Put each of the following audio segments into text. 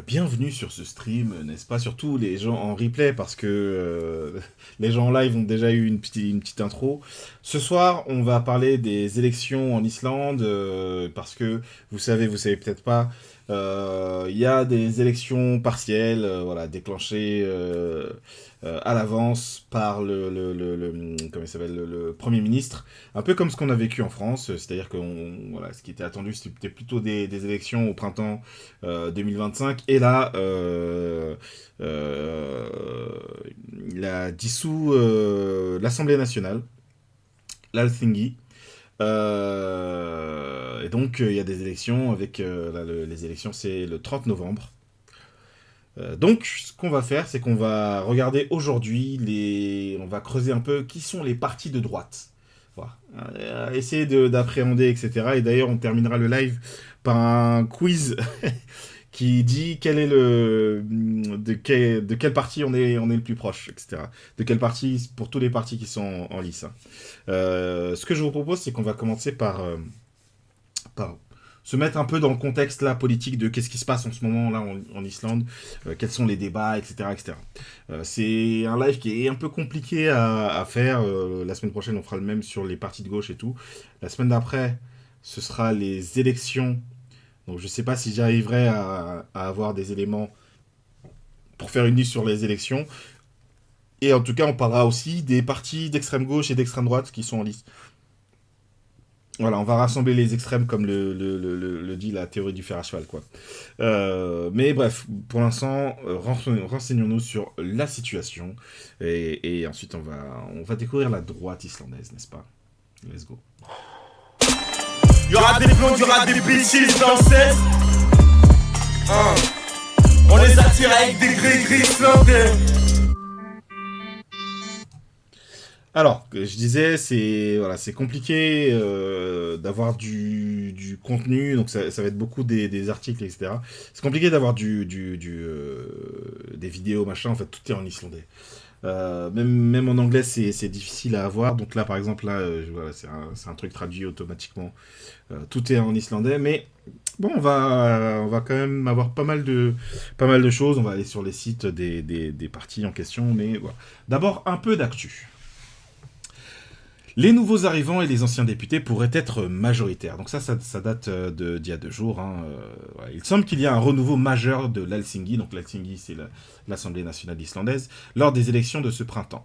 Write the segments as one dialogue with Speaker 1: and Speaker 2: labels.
Speaker 1: Bienvenue sur ce stream, n'est-ce pas? Surtout les gens en replay, parce que les gens en live ont déjà eu une petite intro. Ce soir, on va parler des élections en Islande, parce que vous savez peut-être pas, il y a des élections partielles, voilà, déclenchées à l'avance par comment il s'appelle, le Premier ministre, un peu comme ce qu'on a vécu en France, c'est-à-dire que voilà, ce qui était attendu, c'était plutôt des élections au printemps 2025. Et là, il a dissous l'Assemblée nationale, l'Alþingi. Et donc, il y a des élections avec. Là, les élections, c'est le 30 novembre. Donc, ce qu'on va faire, c'est qu'on va regarder aujourd'hui On va creuser un peu qui sont les partis de droite. Voilà. Essayer d'appréhender, etc. Et d'ailleurs, on terminera le live par un quiz qui dit de quel parti on est le plus proche, etc. De quel parti, pour tous les partis qui sont en lice, hein. Ce que je vous propose, c'est qu'on va commencer par se mettre un peu dans le contexte là, politique de qu'est-ce qui se passe en ce moment là en Islande, quels sont les débats, etc. etc. C'est un live qui est un peu compliqué à faire. La semaine prochaine, on fera le même sur les partis de gauche et tout. La semaine d'après, ce sera les élections. Donc je sais pas si j'arriverai à avoir des éléments pour faire une liste sur les élections. Et en tout cas, on parlera aussi des partis d'extrême gauche et d'extrême droite qui sont en liste. Voilà, on va rassembler les extrêmes comme le dit la théorie du fer à cheval, quoi. Mais bref, pour l'instant, renseignons-nous sur la situation. Et ensuite, on va découvrir la droite islandaise, n'est-ce pas? Let's go.
Speaker 2: Il y aura des blondes, il y aura des bitches dans le 16. On les attire avec des gris-gris islandais.
Speaker 1: Alors, je disais, c'est compliqué d'avoir du contenu, donc ça va être beaucoup des articles, etc. C'est compliqué d'avoir des vidéos, machin, en fait, tout est en islandais. Même en anglais, c'est difficile à avoir. Donc là, par exemple, là, voilà, c'est un truc traduit automatiquement. Tout est en islandais, mais bon, on va quand même avoir pas mal de choses. On va aller sur les sites des partis en question, mais voilà. D'abord, un peu d'actu. Les nouveaux arrivants et les anciens députés pourraient être majoritaires. Donc ça date d'il y a 2 jours, hein. Voilà. Il semble qu'il y a un renouveau majeur de l'Alþingi, donc l'Alþingi c'est l'Assemblée nationale islandaise, lors des élections de ce printemps.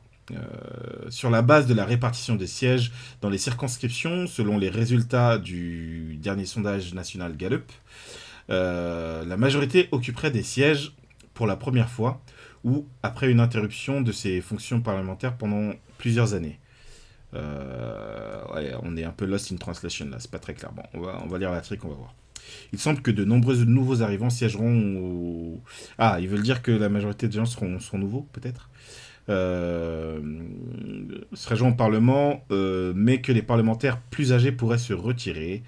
Speaker 1: Sur la base de la répartition des sièges dans les circonscriptions, selon les résultats du dernier sondage national Gallup, la majorité occuperait des sièges pour la première fois ou après une interruption de ses fonctions parlementaires pendant plusieurs années. Ouais, on est un peu lost in translation là, c'est pas très clair. Bon, on va lire la trique, on va voir. Il semble que de nombreux nouveaux arrivants siégeront au... Ah, ils veulent dire que la majorité des gens seront nouveaux, peut-être, euh, siégeront au Parlement, mais que les parlementaires plus âgés pourraient se retirer.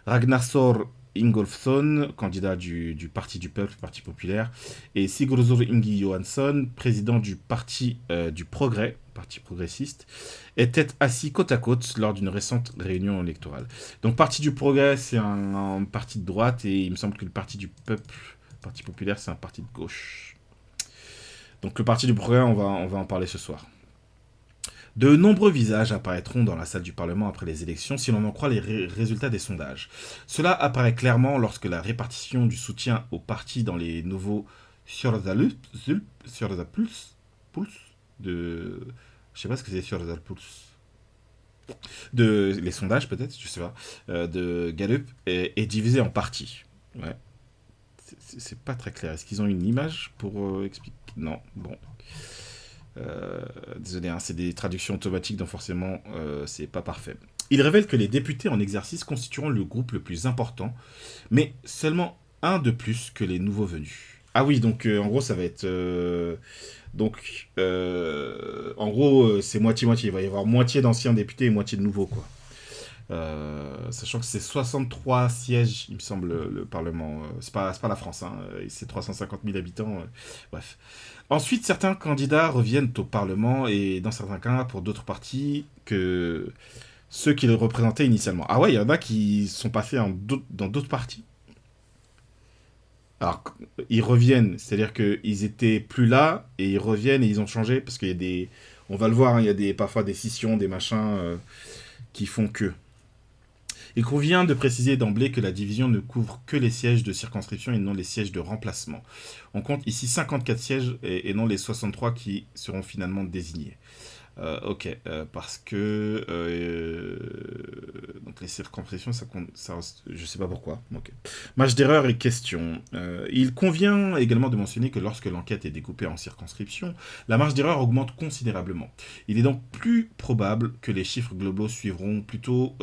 Speaker 1: Ragnarsson Ingolfsson, candidat du Parti du Peuple, Parti Populaire, et Sigurður Ingi Johansson, président du Parti du Progrès, Parti progressiste, étaient assis côte à côte lors d'une récente réunion électorale. Donc Parti du Progrès, c'est un parti de droite, et il me semble que le Parti du Peuple, Parti Populaire, c'est un parti de gauche. Donc le Parti du Progrès, on va en parler ce soir. De nombreux visages apparaîtront dans la salle du Parlement après les élections si l'on en croit les résultats des sondages. Cela apparaît clairement lorsque la répartition du soutien au parti dans les nouveaux Þjóðarpúls de... Je sais pas ce que c'est Þjóðarpúls. De les sondages peut-être, je sais pas, de Gallup est divisé en parties. Ouais. C'est pas très clair. Est-ce qu'ils ont une image pour expliquer? Non, bon. Désolé, hein, c'est des traductions automatiques, donc forcément, c'est pas parfait. Il révèle que les députés en exercice constitueront le groupe le plus important, mais seulement un de plus que les nouveaux venus. Ah oui, donc en gros, ça va être... en gros, c'est moitié-moitié. Il va y avoir moitié d'anciens députés et moitié de nouveaux, quoi. Sachant que c'est 63 sièges, il me semble, le Parlement. C'est pas la France, hein, c'est 350 000 habitants. Bref. Ensuite, certains candidats reviennent au Parlement et, dans certains cas, pour d'autres partis que ceux qui le représentaient initialement. Ah ouais, il y en a qui sont passés dans d'autres partis. Alors, ils reviennent, c'est-à-dire qu'ils étaient plus là, et ils reviennent, et ils ont changé, parce qu'il y a des... On va le voir, hein, il y a parfois des scissions, des machins qui font que... Il convient de préciser d'emblée que la division ne couvre que les sièges de circonscription et non les sièges de remplacement. On compte ici 54 sièges et non les 63 qui seront finalement désignés. Ok, parce que donc les circonscriptions, ça compte, je sais pas pourquoi. Ok. Marge d'erreur et question. Il convient également de mentionner que lorsque l'enquête est découpée en circonscriptions, la marge d'erreur augmente considérablement. Il est donc plus probable que les chiffres globaux suivront plutôt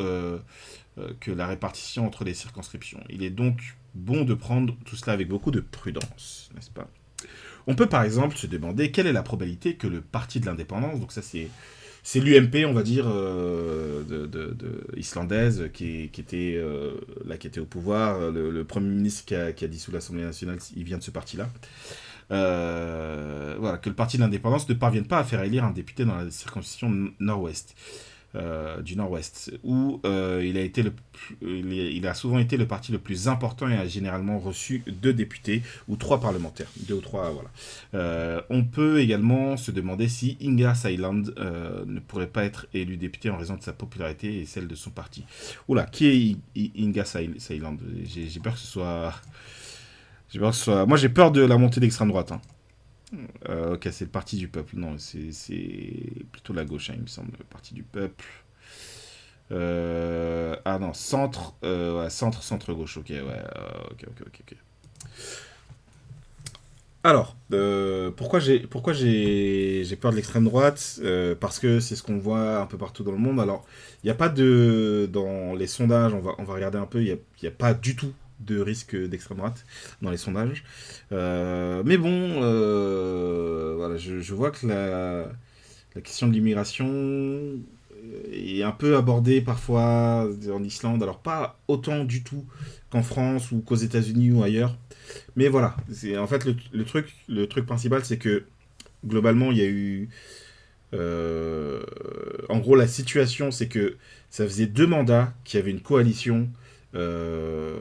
Speaker 1: que la répartition entre les circonscriptions. Il est donc bon de prendre tout cela avec beaucoup de prudence, n'est-ce pas? On peut par exemple se demander quelle est la probabilité que le parti de l'indépendance, donc ça c'est l'UMP, on va dire, islandaise, qui était qui était au pouvoir, le Premier ministre qui a dissous l'Assemblée nationale, il vient de ce parti-là. Voilà, que le parti de l'indépendance ne parvienne pas à faire élire un député dans la circonscription nord-ouest. Du Nord-Ouest, où il a souvent été le parti le plus important et a généralement reçu 2 députés ou 3 parlementaires. 2 ou 3, voilà. On peut également se demander si Inga Sæland ne pourrait pas être élu député en raison de sa popularité et celle de son parti. Oula, qui est Inga Sæland? J'ai peur que ce soit... Moi, j'ai peur de la montée d'extrême droite. Hein. Ok, c'est le parti du peuple. Non, c'est plutôt la gauche, hein, il me semble, le parti du peuple. Ah non, centre, ouais, centre-gauche. Ok, ouais, ok. Alors, pourquoi j'ai peur de l'extrême droite? Parce que c'est ce qu'on voit un peu partout dans le monde. Alors, il n'y a pas de... Dans les sondages, on va regarder un peu, il n'y a pas du tout de risque d'extrême droite dans les sondages. Mais bon, voilà, je vois que la question de l'immigration est un peu abordée parfois en Islande. Alors, pas autant du tout qu'en France ou qu'aux États-Unis ou ailleurs. Mais voilà, en fait le truc principal, c'est que globalement il y a eu, en gros la situation, c'est que ça faisait 2 mandats qu'il y avait une coalition euh,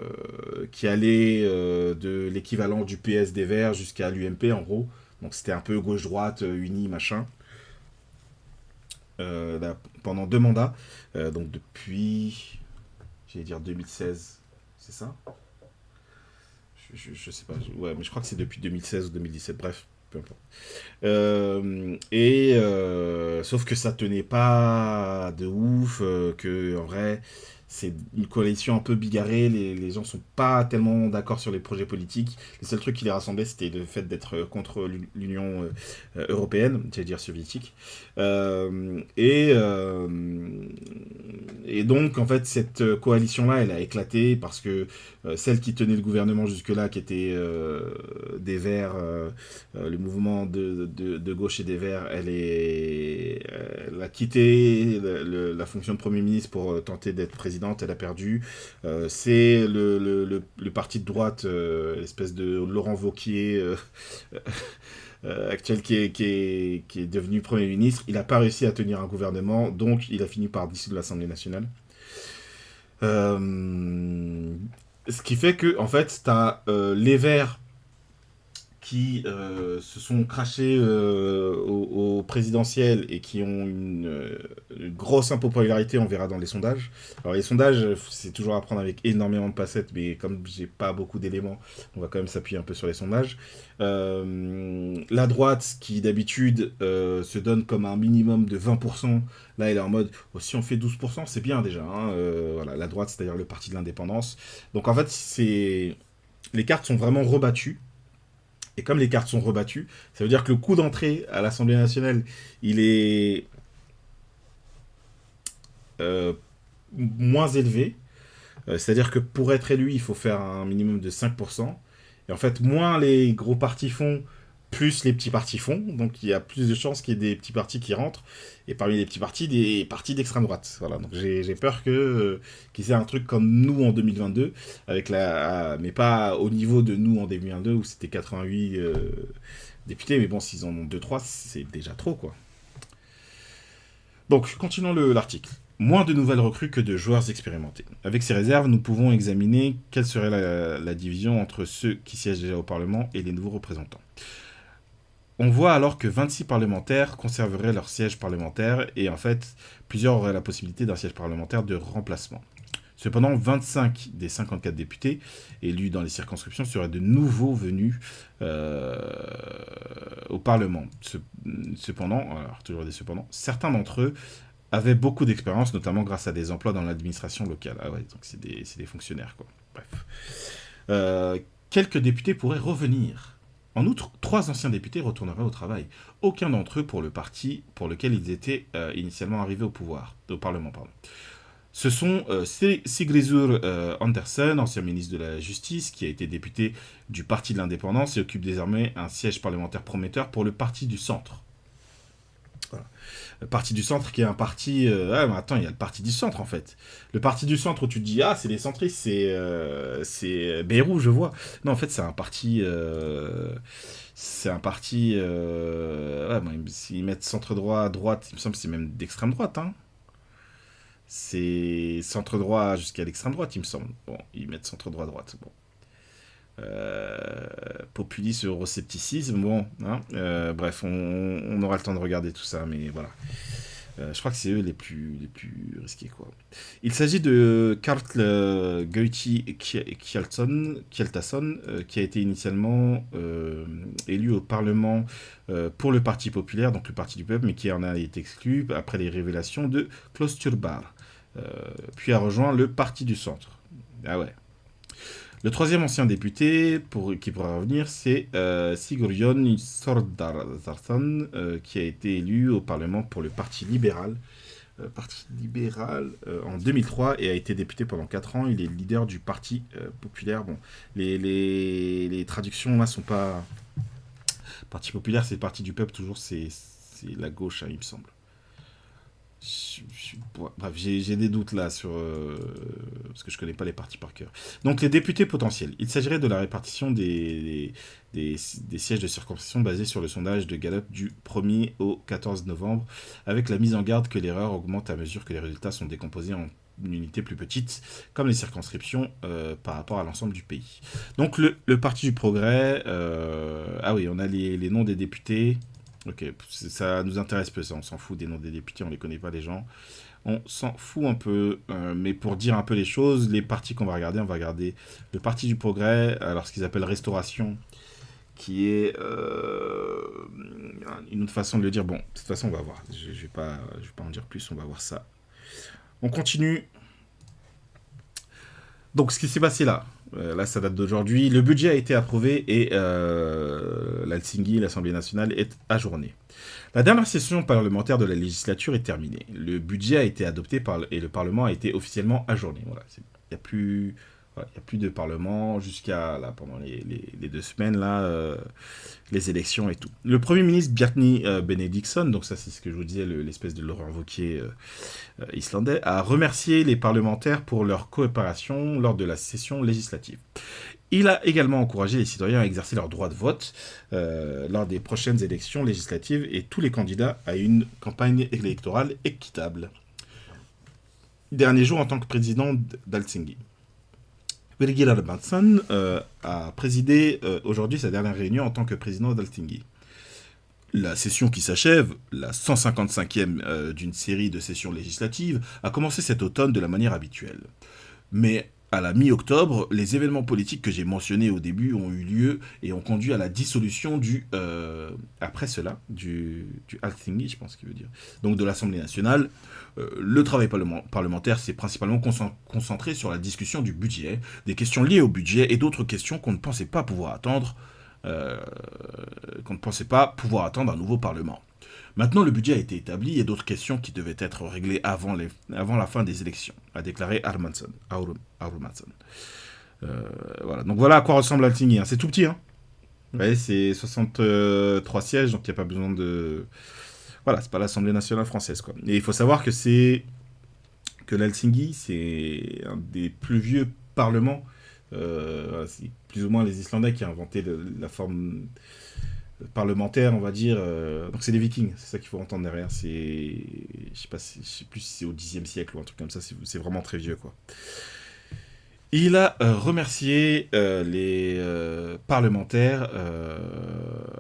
Speaker 1: qui allait de l'équivalent du PS des Verts jusqu'à l'UMP en gros. Donc c'était un peu gauche-droite, unis, machin. Là, pendant 2 mandats, donc depuis, j'allais dire 2016, c'est ça? Je sais pas, ouais, mais je crois que c'est depuis 2016 ou 2017, bref, peu importe. Sauf que ça tenait pas de ouf, que en vrai, c'est une coalition un peu bigarrée, les gens sont pas tellement d'accord sur les projets politiques. Le seul truc qui les rassemblait, c'était le fait d'être contre l'Union européenne, j'allais dire soviétique. Euh, et, euh, et donc, en fait, cette coalition-là, elle a éclaté parce que celle qui tenait le gouvernement jusque-là, qui était des Verts, le mouvement de gauche et des Verts, elle a quitté la fonction de Premier ministre pour tenter d'être présidente, elle a perdu. C'est le parti de droite, l'espèce de Laurent Wauquiez actuel qui est devenu Premier ministre. Il n'a pas réussi à tenir un gouvernement, donc il a fini par dissoudre l'Assemblée nationale. Ce qui fait que, en fait, tu as les Verts qui se sont crachés au présidentiel et qui ont une grosse impopularité, on verra dans les sondages. Alors les sondages, c'est toujours à prendre avec énormément de pincettes, mais comme j'ai pas beaucoup d'éléments, on va quand même s'appuyer un peu sur les sondages. La droite, qui d'habitude se donne comme un minimum de 20%, là elle est en mode, oh, si on fait 12%, c'est bien déjà. Hein, voilà, la droite, c'est-à-dire le parti de l'indépendance. Donc en fait, les cartes sont vraiment rebattues. Et comme les cartes sont rebattues, ça veut dire que le coût d'entrée à l'Assemblée nationale, il est euh, moins élevé. C'est-à-dire que pour être élu, il faut faire un minimum de 5%. Et en fait, moins les gros partis font, plus les petits partis font. Donc il y a plus de chances qu'il y ait des petits partis qui rentrent. Et parmi les petits partis, des partis d'extrême droite. Voilà, donc j'ai peur qu'ils aient un truc comme nous en 2022, mais pas au niveau de nous en 2022 où c'était 88 députés. Mais bon, s'ils en ont 2-3, c'est déjà trop, quoi. Donc, continuons l'article. moins de nouvelles recrues que de joueurs expérimentés. Avec ces réserves, nous pouvons examiner quelle serait la division entre ceux qui siègent déjà au Parlement et les nouveaux représentants. On voit alors que 26 parlementaires conserveraient leur siège parlementaire et en fait, plusieurs auraient la possibilité d'un siège parlementaire de remplacement. Cependant, 25 des 54 députés élus dans les circonscriptions seraient de nouveau venus au Parlement. Cependant, certains d'entre eux avaient beaucoup d'expérience, notamment grâce à des emplois dans l'administration locale. Ah ouais, donc c'est des fonctionnaires, quoi. Bref. Quelques députés pourraient revenir. En outre, 3 anciens députés retourneraient au travail. Aucun d'entre eux pour le parti pour lequel ils étaient initialement arrivés au Parlement. Ce sont Sigrizur Andersen, ancien ministre de la Justice, qui a été député du Parti de l'Indépendance et occupe désormais un siège parlementaire prometteur pour le Parti du Centre. Voilà. Le Parti du Centre qui est un parti... Ah, mais attends, il y a le Parti du Centre, en fait. Le Parti du Centre où tu te dis, ah, c'est les centristes, c'est Bayrou, je vois. Non, en fait, c'est un parti... Ouais, bon, s'ils mettent centre-droit à droite, il me semble que c'est même d'extrême droite, hein. C'est centre-droit jusqu'à l'extrême droite, il me semble. Bon, ils mettent centre-droit à droite. Bon. Populisme, euroscepticisme, bon. Hein, bref, on aura le temps de regarder tout ça, mais voilà. Je crois que c'est eux les plus risqués, quoi. Il s'agit de Karl Gauti Kjeltason, qui a été initialement élu au Parlement pour le Parti populaire, donc le Parti du peuple, mais qui en a été exclu après les révélations de Klaus Turbar, puis a rejoint le Parti du Centre. Ah ouais. Le troisième ancien député qui pourra revenir, c'est Sigurjón Þórðarson, qui a été élu au Parlement pour le Parti libéral, en 2003 et a été député pendant 4 ans. Il est leader du Parti populaire. Bon, les traductions là sont pas... Parti populaire, c'est le Parti du peuple, toujours c'est la gauche, hein, il me semble. Bref, j'ai des doutes là sur parce que je connais pas les partis par cœur. Donc les députés potentiels. Il s'agirait de la répartition des sièges de circonscription basés sur le sondage de Gallup du 1er au 14 novembre, avec la mise en garde que l'erreur augmente à mesure que les résultats sont décomposés en unités plus petites, comme les circonscriptions par rapport à l'ensemble du pays. Donc le Parti du Progrès, ah oui, on a les noms des députés. Ok, ça nous intéresse peu, ça, on s'en fout des noms des députés, on les connaît pas les gens. On s'en fout un peu, mais pour dire un peu les choses, les partis qu'on va regarder, on va regarder le Parti du Progrès, alors ce qu'ils appellent Restauration, qui est une autre façon de le dire. Bon, de toute façon, on va voir, je vais pas en dire plus, on va voir ça. On continue. Donc, ce qui s'est passé là, ça date d'aujourd'hui. Le budget a été approuvé et l'Helsinki, l'Assemblée nationale, est ajournée. La dernière session parlementaire de la législature est terminée. Le budget a été adopté et le Parlement a été officiellement ajourné. Voilà, il n'y a plus de Parlement jusqu'à là, pendant les 2 semaines, là, les élections et tout. Le Premier ministre Bjarni Benediktsson, donc ça c'est ce que je vous disais, l'espèce de Laurent Wauquiez islandais, a remercié les parlementaires pour leur coopération lors de la session législative. Il a également encouragé les citoyens à exercer leur droit de vote lors des prochaines élections législatives et tous les candidats à une campagne électorale équitable. Dernier jour en tant que président d'Helsinki. Birgir Armansson a présidé aujourd'hui sa dernière réunion en tant que président d'Helsinki. La session qui s'achève, la 155e d'une série de sessions législatives, a commencé cet automne de la manière habituelle. Mais à la mi-octobre, les événements politiques que j'ai mentionnés au début ont eu lieu et ont conduit à la dissolution après cela, du Helsinki, je pense qu'il veut dire, donc de l'Assemblée nationale. Le travail parlementaire s'est principalement concentré sur la discussion du budget, des questions liées au budget et d'autres questions qu'on ne pensait pas pouvoir attendre un nouveau Parlement. Maintenant, le budget a été établi et d'autres questions qui devaient être réglées avant la fin des élections, a déclaré Armansson. Voilà. Donc voilà à quoi ressemble Helsinki. Hein. C'est tout petit, hein. Vous voyez, c'est 63 sièges, donc il n'y a pas besoin de... Voilà, c'est pas l'Assemblée nationale française, quoi. Et il faut savoir que l'Helsinki, c'est un des plus vieux parlements. C'est plus ou moins les Islandais qui ont inventé la forme parlementaire, on va dire. Donc c'est des Vikings, c'est ça qu'il faut entendre derrière. Je sais plus si c'est au Xe siècle ou un truc comme ça. C'est vraiment très vieux, quoi. Il a remercié les parlementaires.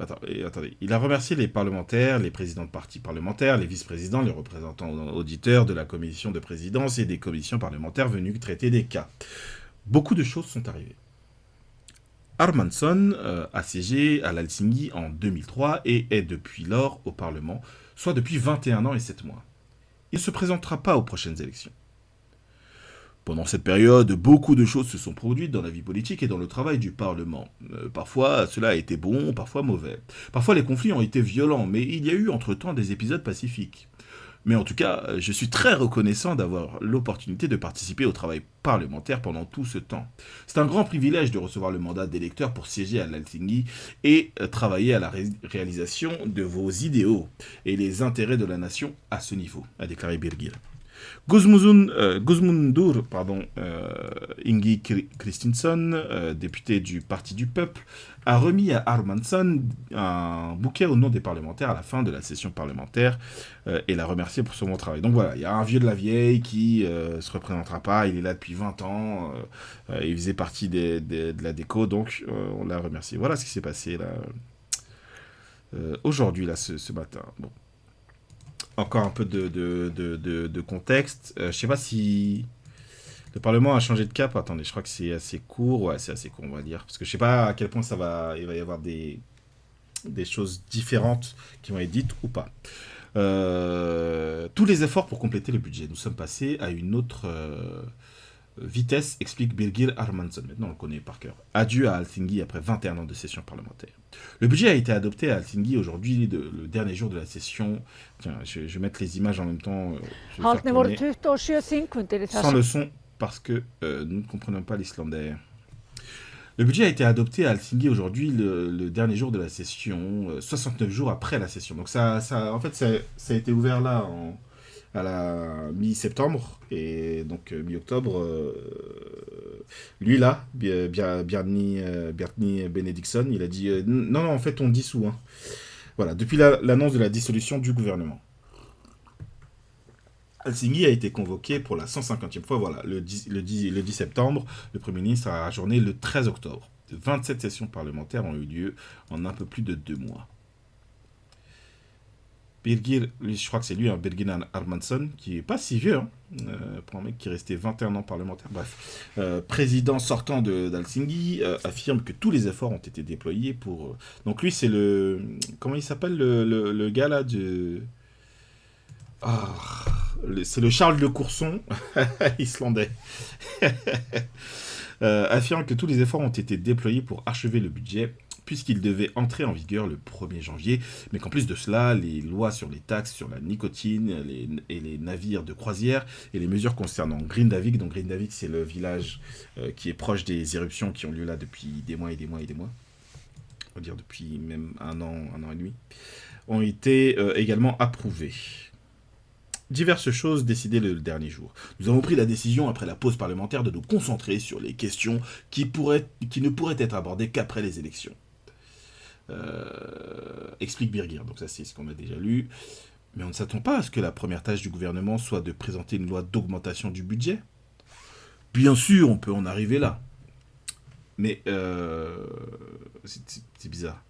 Speaker 1: Attendez. Il a remercié les parlementaires, les présidents de partis parlementaires, les vice-présidents, les représentants auditeurs de la commission de présidence et des commissions parlementaires venus traiter des cas. Beaucoup de choses sont arrivées. Armansson a siégé à l'Helsinki en 2003 et est depuis lors au Parlement, soit depuis 21 ans et 7 mois. Il ne se présentera pas aux prochaines élections. Pendant cette période, beaucoup de choses se sont produites dans la vie politique et dans le travail du Parlement. Parfois, cela a été bon, parfois mauvais. Parfois, les conflits ont été violents, mais il y a eu entre-temps des épisodes pacifiques. Mais en tout cas, je suis très reconnaissant d'avoir l'opportunité de participer au travail parlementaire pendant tout ce temps. C'est un grand privilège de recevoir le mandat d'électeur pour siéger à l'Helsinki et travailler à la réalisation de vos idéaux et les intérêts de la nation à ce niveau, a déclaré Birgir. Gudmundur Ingi Kristinsson, député du Parti du Peuple, a remis à Armansson un bouquet au nom des parlementaires à la fin de la session parlementaire et l'a remercié pour son bon travail. Donc voilà, il y a un vieux de la vieille qui se représentera pas, il est là depuis 20 ans, il faisait partie de la déco, donc on l'a remercié. Voilà ce qui s'est passé là aujourd'hui, là, ce matin. Bon. Encore un peu de contexte. Je sais pas si le Parlement a changé de cap. Attendez, je crois que c'est assez court. Ouais, c'est assez court, on va dire. Parce que je sais pas à quel point il va y avoir des choses différentes qui vont être dites ou pas. Tous les efforts pour compléter le budget. Nous sommes passés à une autre vitesse, explique Birgir Armansson. Maintenant, on le connaît par cœur. Adieu à Helsinki après 21 ans de session parlementaire. Le budget a été adopté à Helsinki aujourd'hui, le dernier jour de la session. Tiens, je vais mettre les images en même temps. Je vais faire tourner sans le son parce que nous ne comprenons pas l'islandais. Le budget a été adopté à Helsinki aujourd'hui, le dernier jour de la session, 69 jours après la session. Donc ça a été ouvert là à la mi-septembre, et donc mi-octobre, lui là, Bjarni Benediktsson, il a dit non, en fait on dissout. Hein. Voilà, depuis l'annonce de la dissolution du gouvernement. Helsinki a été convoqué pour la 150e fois, voilà, le 10 septembre, le Premier ministre a ajourné le 13 octobre. 27 sessions parlementaires ont eu lieu en un peu plus de 2 mois. Birgir, je crois que c'est lui, hein, Birgir Armansson, qui est pas si vieux, hein, pour un mec qui est resté 21 ans parlementaire, bref. Président sortant d'Helsinki, affirme que tous les efforts ont été déployés pour... Donc lui, c'est le... Comment il s'appelle, le gars là de... c'est le Charles de Courson, islandais. Affirme que tous les efforts ont été déployés pour achever le budget, puisqu'il devait entrer en vigueur le 1er janvier, mais qu'en plus de cela, les lois sur les taxes sur la nicotine et les navires de croisière et les mesures concernant Grindavik, donc Grindavik c'est le village qui est proche des éruptions qui ont lieu là depuis des mois et des mois et des mois, on va dire depuis même un an et demi, ont été également approuvées. Diverses choses décidées le dernier jour. Nous avons pris la décision, après la pause parlementaire, de nous concentrer sur les questions qui ne pourraient être abordées qu'après les élections. Explique Birgir. Donc ça, c'est ce qu'on a déjà lu. Mais on ne s'attend pas à ce que la première tâche du gouvernement soit de présenter une loi d'augmentation du budget. Bien sûr, on peut en arriver là. Mais c'est bizarre.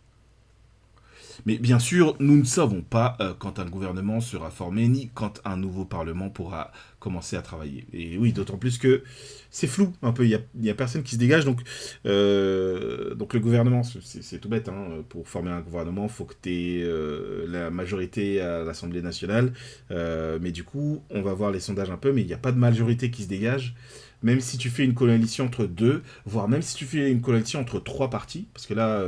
Speaker 1: Mais bien sûr, nous ne savons pas quand un gouvernement sera formé, ni quand un nouveau parlement pourra commencer à travailler. Et oui, d'autant plus que c'est flou un peu, il y a personne qui se dégage, donc le gouvernement, c'est tout bête, hein, pour former un gouvernement, il faut que tu aies la majorité à l'Assemblée nationale, mais du coup, on va voir les sondages un peu, mais il n'y a pas de majorité qui se dégage. Même si tu fais une coalition entre 2, voire même si tu fais une coalition entre 3 partis, parce que là,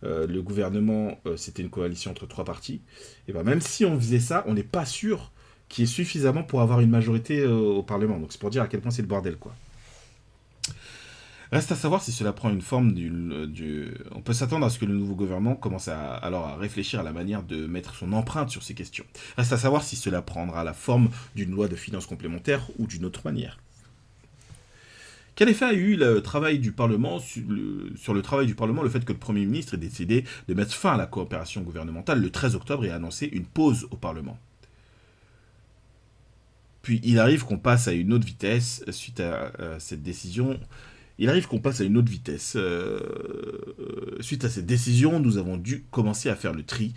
Speaker 1: le gouvernement, c'était une coalition entre 3 partis, et ben même si on faisait ça, on n'est pas sûr qu'il y ait suffisamment pour avoir une majorité au Parlement. Donc c'est pour dire à quel point c'est le bordel, quoi. Reste à savoir si cela prend une forme On peut s'attendre à ce que le nouveau gouvernement commence alors à réfléchir à la manière de mettre son empreinte sur ces questions. Reste à savoir si cela prendra la forme d'une loi de finances complémentaire ou d'une autre manière. Quel effet a eu le travail du Parlement sur le travail du Parlement, le fait que le Premier ministre ait décidé de mettre fin à la coopération gouvernementale le 13 octobre et a annoncé une pause au Parlement? Puis il arrive qu'on passe à une autre vitesse suite à cette décision. Il arrive qu'on passe à une autre vitesse. Suite à cette décision, nous avons dû commencer à faire le tri,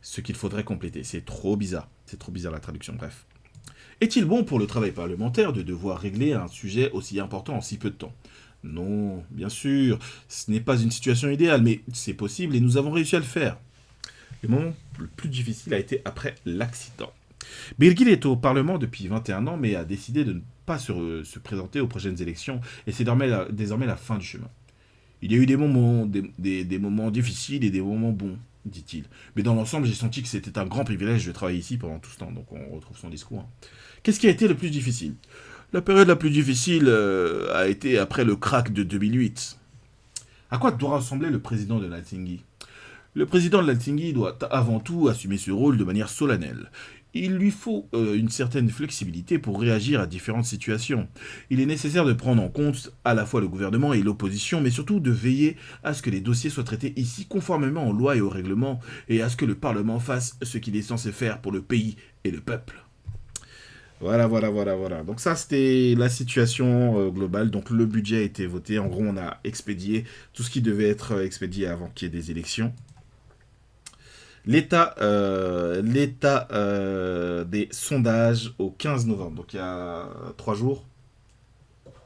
Speaker 1: ce qu'il faudrait compléter. C'est trop bizarre. C'est trop bizarre la traduction, bref. Est-il bon pour le travail parlementaire de devoir régler un sujet aussi important en si peu de temps? Non, bien sûr, ce n'est pas une situation idéale, mais c'est possible et nous avons réussi à le faire. Le moment le plus difficile a été après l'accident. Birgit est au Parlement depuis 21 ans, mais a décidé de ne pas se présenter aux prochaines élections, et c'est désormais la fin du chemin. Il y a eu des moments, des moments difficiles et des moments bons, dit-il. Mais dans l'ensemble, j'ai senti que c'était un grand privilège de travailler ici pendant tout ce temps, donc on retrouve son discours. Qu'est-ce qui a été le plus difficile? La période la plus difficile a été après le krach de 2008. À quoi doit ressembler le président de l'Helsinki? Le président de l'Helsinki doit avant tout assumer ce rôle de manière solennelle. Il lui faut une certaine flexibilité pour réagir à différentes situations. Il est nécessaire de prendre en compte à la fois le gouvernement et l'opposition, mais surtout de veiller à ce que les dossiers soient traités ici conformément aux lois et aux règlements, et à ce que le Parlement fasse ce qu'il est censé faire pour le pays et le peuple. Voilà. Donc ça, c'était la situation globale. Donc le budget a été voté. En gros, on a expédié tout ce qui devait être expédié avant qu'il y ait des élections. L'état des sondages au 15 novembre, donc il y a 3 jours.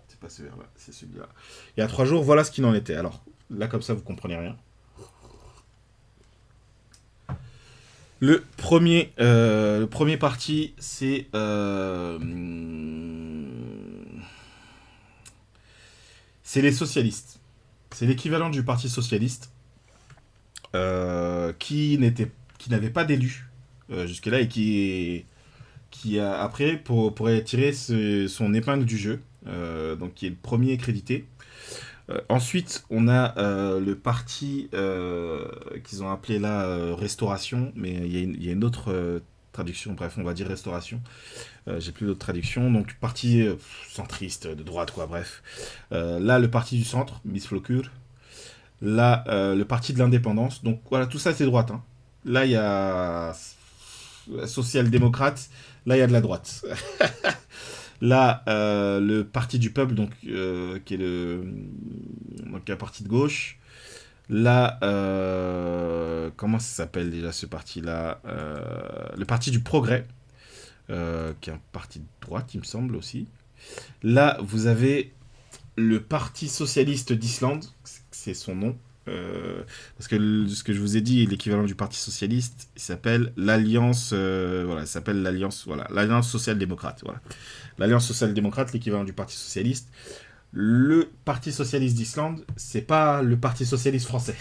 Speaker 1: C'est pas celui-là, c'est celui-là. Il y a 3 jours, voilà ce qu'il en était. Alors, là, comme ça, vous comprenez rien. Le premier parti, c'est les socialistes. C'est l'équivalent du Parti socialiste. Qui n'avait pas d'élu jusque-là et qui a après pourrait tirer son épingle du jeu, donc qui est le premier crédité. Ensuite, on a le parti qu'ils ont appelé là Restauration, mais il y a une autre traduction, bref, on va dire Restauration. J'ai plus d'autres traductions, donc parti centriste, de droite, quoi, bref. Là, le parti du centre, Miss Flocure. Là, le parti de l'indépendance. Donc voilà, tout ça c'est droite. Hein. Là, il y a social-démocrate. Là, il y a de la droite. Là, le parti du peuple, donc, qui est un parti de gauche. Là, comment ça s'appelle déjà ce parti-là? Le parti du progrès, qui est un parti de droite, il me semble aussi. Là, vous avez le Parti socialiste d'Islande, c'est son nom, parce que ce que je vous ai dit, l'équivalent du Parti socialiste, il s'appelle l'Alliance, l'Alliance social-démocrate, voilà. L'Alliance social-démocrate, l'équivalent du Parti socialiste. Le Parti socialiste d'Islande, c'est pas le Parti socialiste français,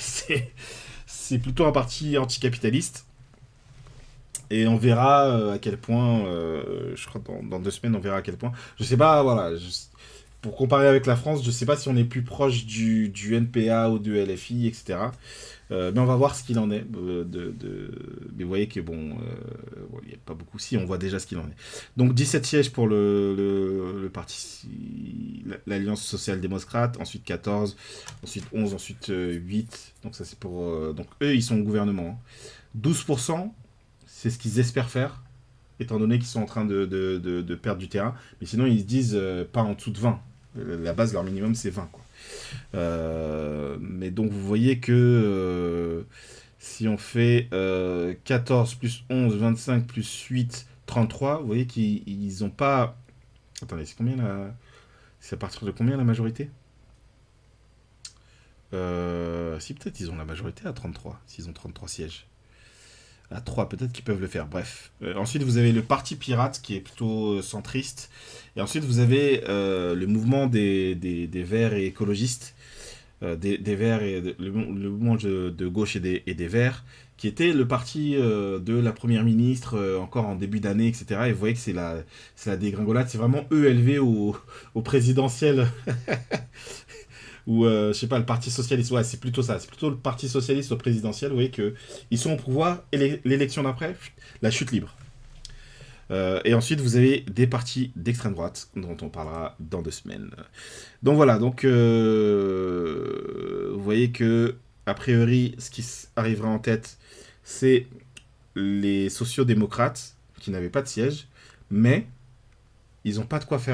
Speaker 1: c'est plutôt un parti anticapitaliste. Et on verra à quel point, je crois dans 2 semaines, on verra à quel point. Je sais pas, voilà. Pour comparer avec la France, je ne sais pas si on est plus proche du NPA ou du LFI, etc. Mais on va voir ce qu'il en est. Mais vous voyez que bon, il n'y a pas beaucoup. Si, on voit déjà ce qu'il en est. Donc 17 sièges pour le parti, l'Alliance social-démocrate, ensuite 14, ensuite 11, ensuite 8. Donc ça c'est pour... donc eux, ils sont au gouvernement. 12%, c'est ce qu'ils espèrent faire, étant donné qu'ils sont en train de perdre du terrain. Mais sinon, ils se disent pas en dessous de 20. La base, leur minimum, c'est 20, quoi. Mais donc, vous voyez que si on fait 14 plus 11, 25 plus 8, 33, vous voyez qu'ils n'ont pas... Attendez, c'est combien là? C'est à partir de combien la majorité? Si, peut-être ils ont la majorité à 33, s'ils ont 33 sièges. À 3, peut-être qu'ils peuvent le faire, bref. Ensuite, vous avez le Parti Pirate, qui est plutôt centriste. Et ensuite, vous avez le mouvement des Verts et écologistes. Des Verts et le mouvement de gauche et des Verts, qui était le parti de la première ministre encore en début d'année, etc. Et vous voyez que c'est la dégringolade. C'est vraiment eux élevés au présidentiel. Ou, je sais pas, le Parti Socialiste, ouais, c'est plutôt ça. C'est plutôt le Parti Socialiste au présidentiel. Vous voyez qu'ils sont au pouvoir et l'élection d'après, la chute libre. Et ensuite, vous avez des partis d'extrême droite, dont on parlera dans 2 semaines. Donc voilà, donc vous voyez que, a priori, ce qui arrivera en tête, c'est les sociaux-démocrates, qui n'avaient pas de siège, mais ils n'ont pas de quoi ils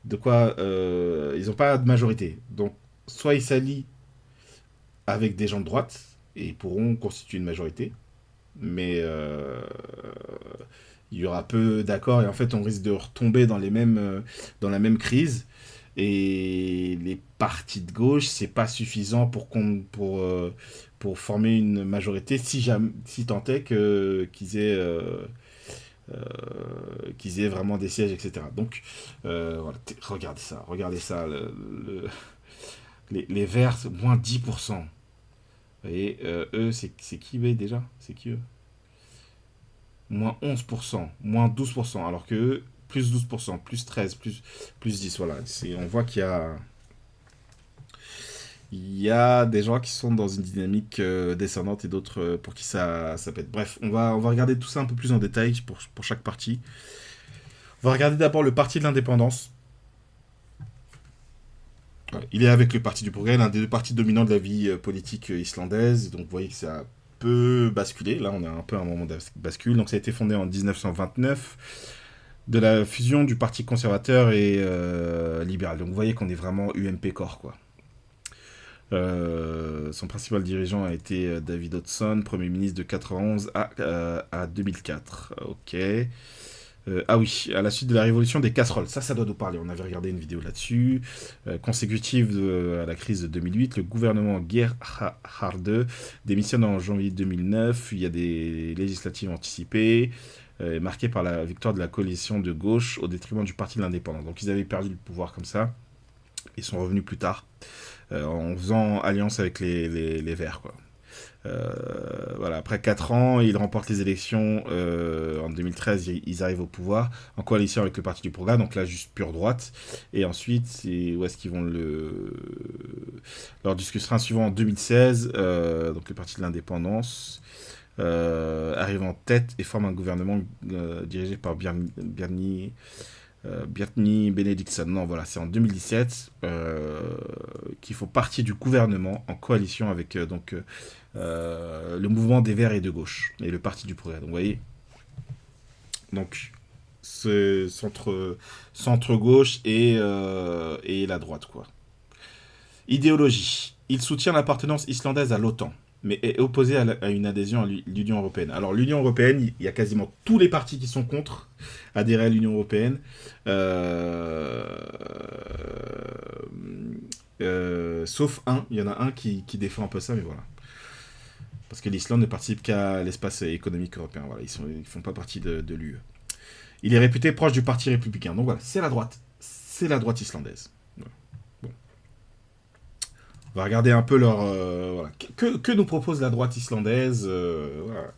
Speaker 1: n'ont pas de majorité. Donc, soit ils s'allient avec des gens de droite, et ils pourront constituer une majorité, mais il y aura peu d'accords et en fait on risque de retomber dans la même crise et les partis de gauche c'est pas suffisant pour former une majorité si tant est euh, qu'ils aient vraiment des sièges, etc. Donc voilà, regardez ça les Verts moins 10%. Vous voyez, eux c'est qui déjà, c'est qui eux, moins 11%, moins 12%, alors que eux, plus 12%, plus 13, plus 10, voilà. On voit qu'il y a des gens qui sont dans une dynamique descendante et d'autres pour qui ça pète. Bref, on va regarder tout ça un peu plus en détail pour chaque parti. On va regarder d'abord le parti de l'indépendance. Ouais, il est avec le parti du progrès, l'un des deux partis dominants de la vie politique islandaise. Donc vous voyez que ça a peu basculé. Là, on a un peu un moment de bascule. Donc ça a été fondé en 1929 de la fusion du parti conservateur et libéral. Donc vous voyez qu'on est vraiment UMP Corps, quoi. Son principal dirigeant a été David Hodgson, Premier ministre de 91 à 2004. Ok. Ah oui, à la suite de la révolution des casseroles, ça doit nous parler, on avait regardé une vidéo là-dessus. Consécutive à la crise de 2008, le gouvernement Gerhard démissionne en janvier 2009, il y a des législatives anticipées, marquées par la victoire de la coalition de gauche au détriment du parti de l'indépendance. Donc ils avaient perdu le pouvoir comme ça, ils sont revenus plus tard, en faisant alliance avec les Verts, quoi. Voilà, après 4 ans, ils remportent les élections. En 2013, ils arrivent au pouvoir en coalition avec le Parti du Progrès, donc là, juste pure droite. Et ensuite, où est-ce qu'ils vont leur discussera suivant en 2016, donc le Parti de l'Indépendance arrive en tête et forme un gouvernement dirigé par Bjarni Benediktsson. Non, voilà, c'est en 2017 qu'ils font partie du gouvernement en coalition avec le mouvement des Verts et de gauche et le Parti du Progrès. Donc vous voyez, donc ce centre gauche et la droite, quoi. Idéologie. Il soutient l'appartenance islandaise à l'OTAN, mais est opposé à une adhésion à l'Union européenne. Alors l'Union européenne, il y a quasiment tous les partis qui sont contre adhérer à l'Union européenne. Sauf un, il y en a un qui défend un peu ça, mais voilà. Parce que l'Islande ne participe qu'à l'espace économique européen. Voilà, ils font pas partie de l'UE. Il est réputé proche du parti républicain. Donc voilà, c'est la droite. C'est la droite islandaise. Voilà. Bon. On va regarder un peu leur... voilà. Que nous propose la droite islandaise voilà.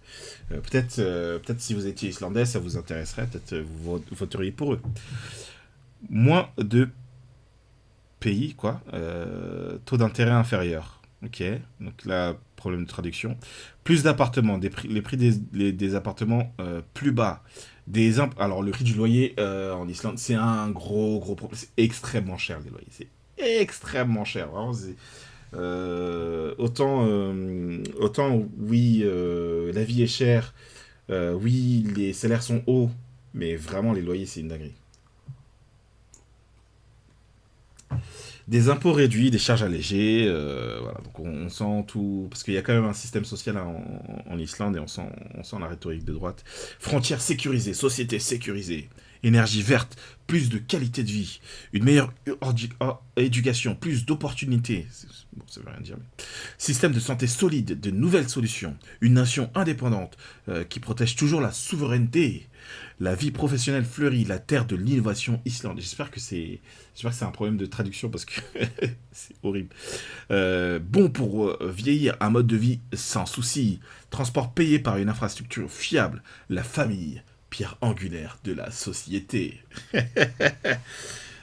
Speaker 1: Peut-être si vous étiez islandais, ça vous intéresserait. Peut-être vous voteriez pour eux. Moins de pays, quoi. Taux d'intérêt inférieur. Ok. Donc là, problème de traduction. Plus d'appartements. Les prix des appartements plus bas. Alors, le prix du loyer en Islande, c'est un gros problème. C'est extrêmement cher, les loyers. C'est extrêmement cher. Vraiment, autant, oui, la vie est chère. Oui, les salaires sont hauts. Mais vraiment, les loyers, c'est une dinguerie. Des impôts réduits, des charges allégées, voilà, donc on sent tout, parce qu'il y a quand même un système social en Islande et on sent la rhétorique de droite. Frontières sécurisées, société sécurisée, énergie verte, plus de qualité de vie, une meilleure éducation, plus d'opportunités, bon ça veut rien dire, mais... système de santé solide, de nouvelles solutions, une nation indépendante qui protège toujours la souveraineté. La vie professionnelle fleurit, la terre de l'innovation islandaise. J'espère que c'est un problème de traduction parce que c'est horrible. Bon pour vieillir, un mode de vie sans souci. Transport payé par une infrastructure fiable. La famille, pierre angulaire de la société.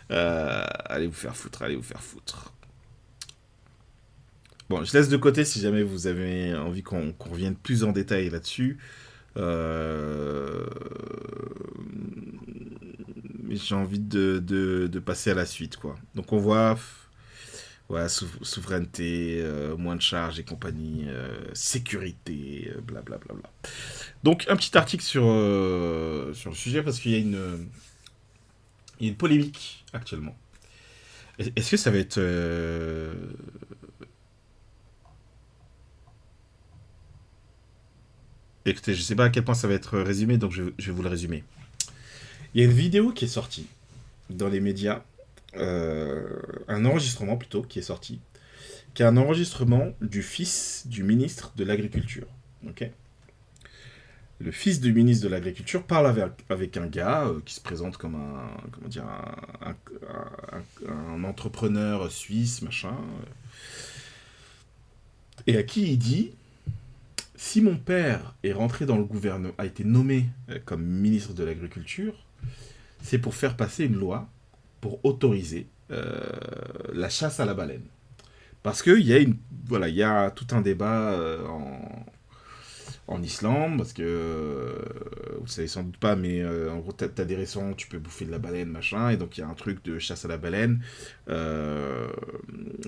Speaker 1: Allez vous faire foutre, allez vous faire foutre. Bon, je laisse de côté si jamais vous avez envie qu'on revienne plus en détail là-dessus. Euh, J'ai envie de passer à la suite, quoi. Donc on voit, voilà, souveraineté, moins de charges et compagnie, sécurité, blablabla. Donc un petit article sur le sujet parce il y a une polémique actuellement. Est-ce que ça va être... Écoutez, je sais pas à quel point ça va être résumé, donc je vais vous le résumer. Il y a une vidéo qui est sortie dans les médias, un enregistrement plutôt qui est sorti, qui est un enregistrement du fils du ministre de l'Agriculture. Ok. Le fils du ministre de l'Agriculture parle avec un gars qui se présente comme comment dire, un entrepreneur suisse, machin, et à qui il dit si mon père est rentré dans le gouvernement, a été nommé comme ministre de l'Agriculture, c'est pour faire passer une loi pour autoriser la chasse à la baleine. Parce qu'il y a voilà, il y a tout un débat en Islande, parce que vous savez sans doute pas, mais en gros, t'as des restaurants où tu peux bouffer de la baleine, machin, et donc il y a un truc de chasse à la baleine. Euh,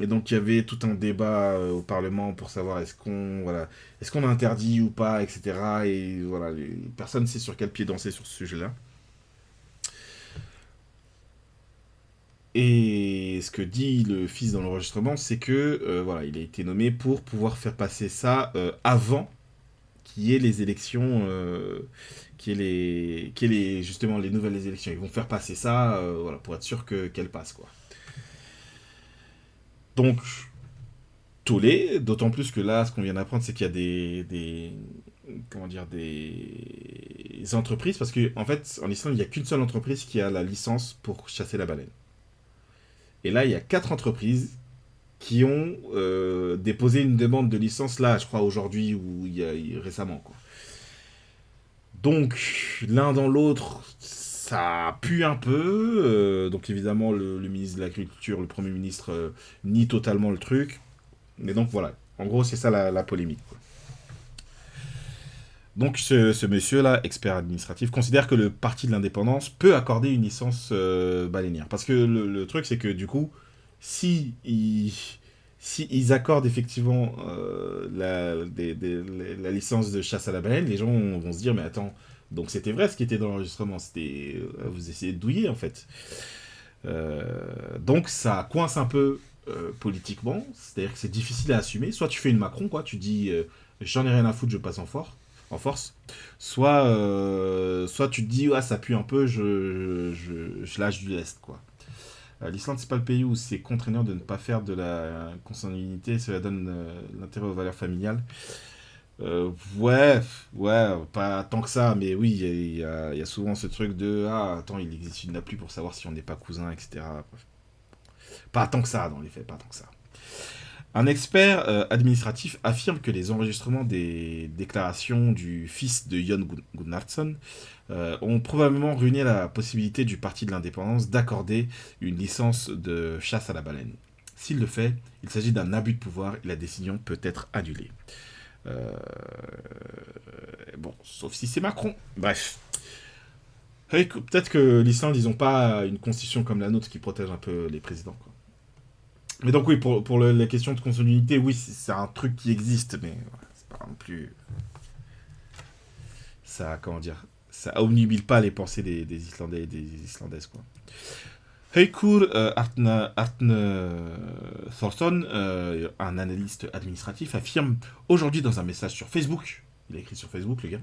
Speaker 1: et donc il y avait tout un débat au Parlement pour savoir est-ce qu'on interdit ou pas, etc. Et voilà, personne ne sait sur quel pied danser sur ce sujet-là. Et ce que dit le fils dans l'enregistrement, c'est que voilà, il a été nommé pour pouvoir faire passer ça avant qu'il y ait les élections, justement les nouvelles élections. Ils vont faire passer ça, voilà, pour être sûr qu'elles passent, quoi. Donc, tollé, d'autant plus que là, ce qu'on vient d'apprendre, c'est qu'il y a comment dire, des entreprises, parce que en fait, en Islande, il n'y a qu'une seule entreprise qui a la licence pour chasser la baleine. Et là, il y a 4 entreprises qui ont déposé une demande de licence là, je crois aujourd'hui ou récemment, quoi. Donc, l'un dans l'autre, ça pue un peu. Donc, évidemment, le ministre de l'Agriculture, le Premier ministre, nie totalement le truc. Mais donc, voilà. En gros, c'est ça la polémique, quoi. Donc, ce monsieur-là, expert administratif, considère que le Parti de l'Indépendance peut accorder une licence baleinière. Parce que le truc, c'est que du coup, si ils, si ils accordent effectivement la licence de chasse à la baleine, les gens vont se dire, mais attends, donc c'était vrai ce qui était dans l'enregistrement, c'était vous essayez de douiller en fait. Donc ça coince un peu politiquement, c'est-à-dire que c'est difficile à assumer. Soit tu fais une Macron, quoi, tu dis j'en ai rien à foutre, je passe en force. Soit tu te dis ouais, ça pue un peu, je lâche du lest, quoi. L'Islande, c'est pas le pays où c'est contraignant de ne pas faire de la consanguinité, cela donne l'intérêt aux valeurs familiales. Ouais, ouais, pas tant que ça, mais oui, il y a souvent ce truc de ah, attends, il existe une appli pour savoir si on n'est pas cousins, etc. Bref. Pas tant que ça, dans les faits, pas tant que ça. Un expert administratif affirme que les enregistrements des déclarations du fils de Jon Gunnarsson ont probablement ruiné la possibilité du Parti de l'Indépendance d'accorder une licence de chasse à la baleine. S'il le fait, il s'agit d'un abus de pouvoir et la décision peut être annulée. Euh, Bon, sauf si c'est Macron. Bref. Peut-être que l'Islande, ils n'ont pas une constitution comme la nôtre qui protège un peu les présidents, quoi. Mais donc oui, pour la question de consanguinité, oui, c'est un truc qui existe, mais voilà, c'est pas non plus... Ça, comment dire, ça obnubile pas les pensées des Islandais et des Islandaises, quoi. Haukur Arne Thorsson, un analyste administratif, affirme aujourd'hui dans un message sur Facebook, il a écrit sur Facebook, le gars,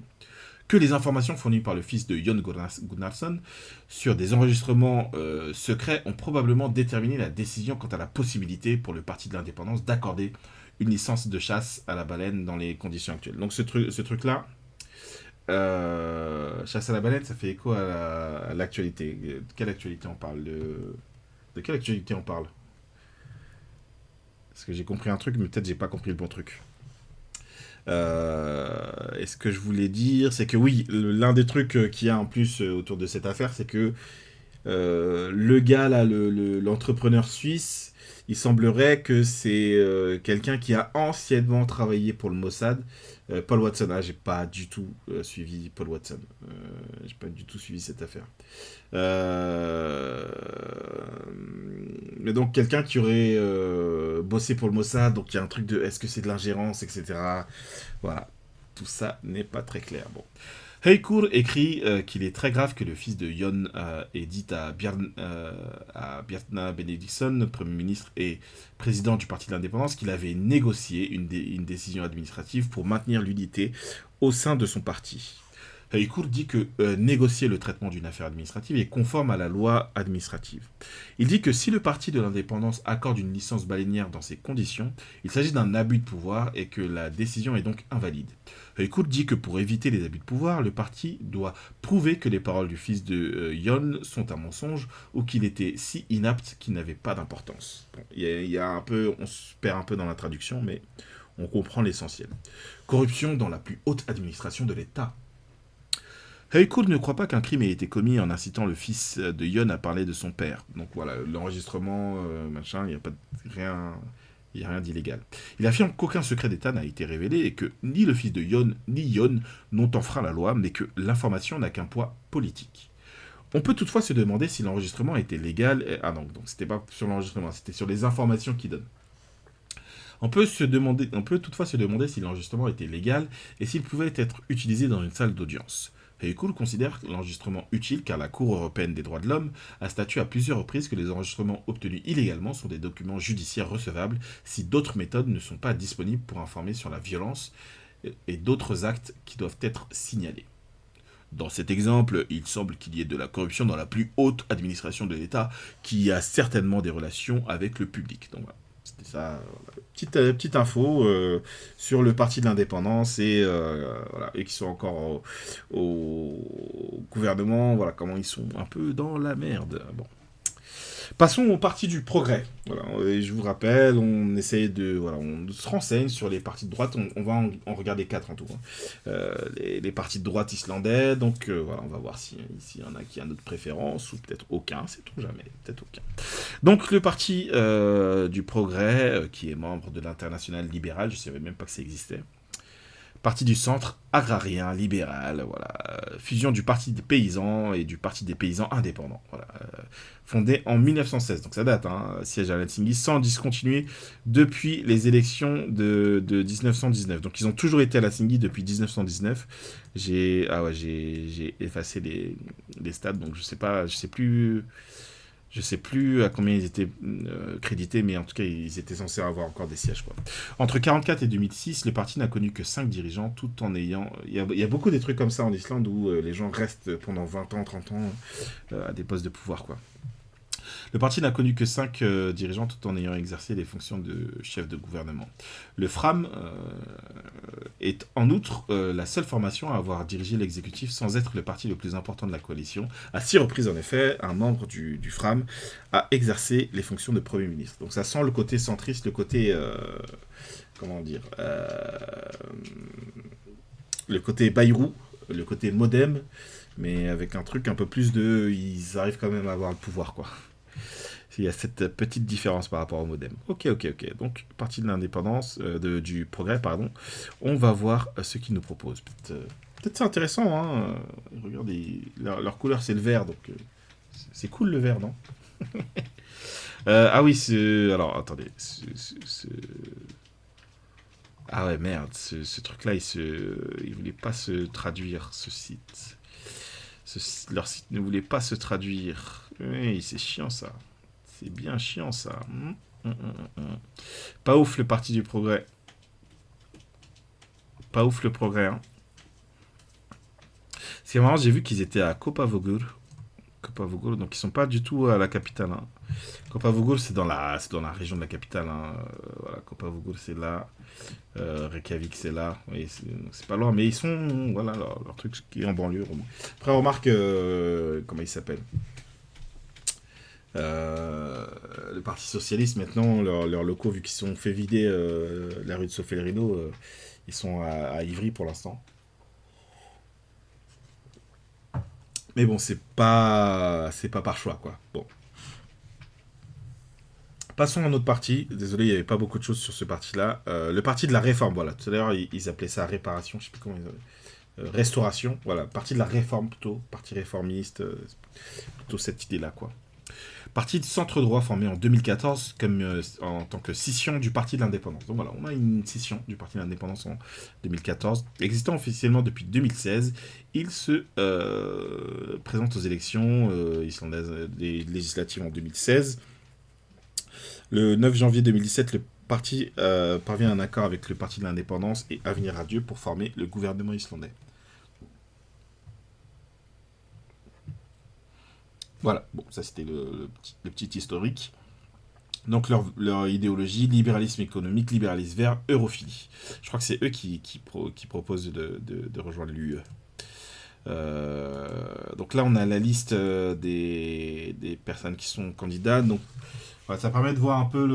Speaker 1: que les informations fournies par le fils de Jon Gunnarsson sur des enregistrements secrets ont probablement déterminé la décision quant à la possibilité pour le Parti de l'Indépendance d'accorder une licence de chasse à la baleine dans les conditions actuelles. Donc ce truc-là, chasse à la baleine, ça fait écho à l'actualité. De quelle actualité on parle de quelle actualité on parle? Parce que j'ai compris un truc, mais peut-être j'ai pas compris le bon truc. Et ce que je voulais dire, c'est que oui, l'un des trucs qu'il y a en plus autour de cette affaire, c'est que Le gars, là, l'entrepreneur suisse, il semblerait que c'est quelqu'un qui a anciennement travaillé pour le Mossad. Paul Watson, j'ai pas du tout suivi Paul Watson. J'ai pas du tout suivi cette affaire. Mais donc quelqu'un qui aurait bossé pour le Mossad, donc il y a un truc de est-ce que c'est de l'ingérence, etc. Voilà, tout ça n'est pas très clair. Bon. Heykour écrit qu'il est très grave que le fils de Yon ait dit à Bjartna Benediktsson, Premier ministre et président du Parti de l'Indépendance, qu'il avait négocié une décision administrative pour maintenir l'unité au sein de son parti. Heykour dit que négocier le traitement d'une affaire administrative est conforme à la loi administrative. Il dit que si le Parti de l'Indépendance accorde une licence baleinière dans ces conditions, il s'agit d'un abus de pouvoir et que la décision est donc invalide. Heykour dit que pour éviter les abus de pouvoir, le parti doit prouver que les paroles du fils de Yon sont un mensonge ou qu'il était si inapte qu'il n'avait pas d'importance. Bon, y a un peu, on se perd un peu dans la traduction, mais on comprend l'essentiel. Corruption dans la plus haute administration de l'État. Heykour ne croit pas qu'un crime ait été commis en incitant le fils de Yon à parler de son père. Donc voilà, l'enregistrement, machin, il n'y a pas rien... Il n'y a rien d'illégal. Il affirme qu'aucun secret d'État n'a été révélé et que ni le fils de Yon ni Yon n'ont enfreint la loi, mais que l'information n'a qu'un poids politique. On peut toutefois se demander si l'enregistrement était légal. Ah non, donc c'était pas sur l'enregistrement, c'était sur les informations qu'il donne. On peut toutefois se demander si l'enregistrement était légal et s'il pouvait être utilisé dans une salle d'audience. Heykour considère l'enregistrement utile car la Cour européenne des droits de l'homme a statué à plusieurs reprises que les enregistrements obtenus illégalement sont des documents judiciaires recevables si d'autres méthodes ne sont pas disponibles pour informer sur la violence et d'autres actes qui doivent être signalés. Dans cet exemple, il semble qu'il y ait de la corruption dans la plus haute administration de l'État qui a certainement des relations avec le public. Donc voilà. C'était ça, petite info sur le Parti de l'Indépendance et, voilà, et qui sont encore au gouvernement, voilà comment ils sont un peu dans la merde. Bon. Passons au Parti du Progrès. Voilà, et je vous rappelle, on essaye de, voilà, on se renseigne sur les partis de droite. On va en regarder 4 en tout. Les partis de droite islandais. Donc voilà, on va voir s'il y en a qui a notre préférence ou peut-être aucun. Sait-on jamais, peut-être aucun. Donc le Parti du Progrès, qui est membre de l'Internationale libérale, je ne savais même pas que ça existait. Parti du centre agrarien libéral, voilà, fusion du Parti des paysans et du Parti des paysans indépendants, voilà, fondé en 1916, donc ça date, siège à Helsinki, sans discontinuer depuis les élections de 1919, donc ils ont toujours été à Helsinki depuis 1919, j'ai effacé les stats, donc je sais plus à combien ils étaient crédités, mais en tout cas, ils étaient censés avoir encore des sièges, quoi. Entre 1944 et 2006, le parti n'a connu que 5 dirigeants, tout en ayant... Il y a beaucoup des trucs comme ça en Islande où les gens restent pendant 20 ans, 30 ans à des postes de pouvoir, quoi. Le parti n'a connu que 5 dirigeants tout en ayant exercé les fonctions de chef de gouvernement. Le FRAM est en outre la seule formation à avoir dirigé l'exécutif sans être le parti le plus important de la coalition. À 6 reprises en effet, un membre du FRAM a exercé les fonctions de Premier ministre. Donc ça sent le côté centriste, le côté... comment dire le côté Bayrou, le côté Modem, mais avec un truc un peu plus de... Ils arrivent quand même à avoir le pouvoir, quoi. Il y a cette petite différence par rapport au modem. Ok. Donc, parti de l'indépendance, du progrès, pardon. On va voir ce qu'ils nous proposent. Peut-être c'est intéressant, hein. Regardez, leur couleur, c'est le vert, donc c'est cool le vert, non? Ah oui, alors, attendez. Ah ouais, merde, ce truc-là, il voulait pas se traduire, ce site. Leur site ne voulait pas se traduire. Oui, c'est chiant, ça. C'est bien chiant, ça. Pas ouf, le Parti du Progrès. Pas ouf, le progrès, hein. C'est marrant, j'ai vu qu'ils étaient à Kopavogur. Donc ils sont pas du tout à la capitale, hein. Kopavogur, c'est dans la région de la capitale, hein. Voilà, Kopavogur, c'est là. Reykjavik, c'est là. Oui, c'est pas loin, mais ils sont... Voilà, leur truc qui est en banlieue. Vraiment. Après, remarque... comment il s'appelle le Parti Socialiste, maintenant, leurs locaux, vu qu'ils sont fait vider la rue de Sofelrino, ils sont à Ivry pour l'instant. Mais bon, c'est pas par choix, quoi. Bon. Passons à notre parti. Désolé, il n'y avait pas beaucoup de choses sur ce parti-là. Le parti de la réforme, voilà. Tout à l'heure, ils appelaient ça réparation, je sais plus comment ils appelaient. Restauration, voilà. Parti de la réforme, plutôt. Parti réformiste, plutôt cette idée-là, quoi. Parti de centre-droit formé en 2014 comme, en tant que scission du Parti de l'Indépendance. Donc voilà, on a une scission du Parti de l'Indépendance en 2014. Existant officiellement depuis 2016, il se présente aux élections islandaises législatives en 2016. Le 9 janvier 2017, le parti parvient à un accord avec le Parti de l'Indépendance et Avenir Radieux pour former le gouvernement islandais. Voilà, bon, ça c'était le petit historique. Donc leur idéologie, libéralisme économique, libéralisme vert, europhilie. Je crois que c'est eux qui proposent de rejoindre l'UE. Donc là, on a la liste des personnes qui sont candidats. Donc voilà, ça permet de voir un peu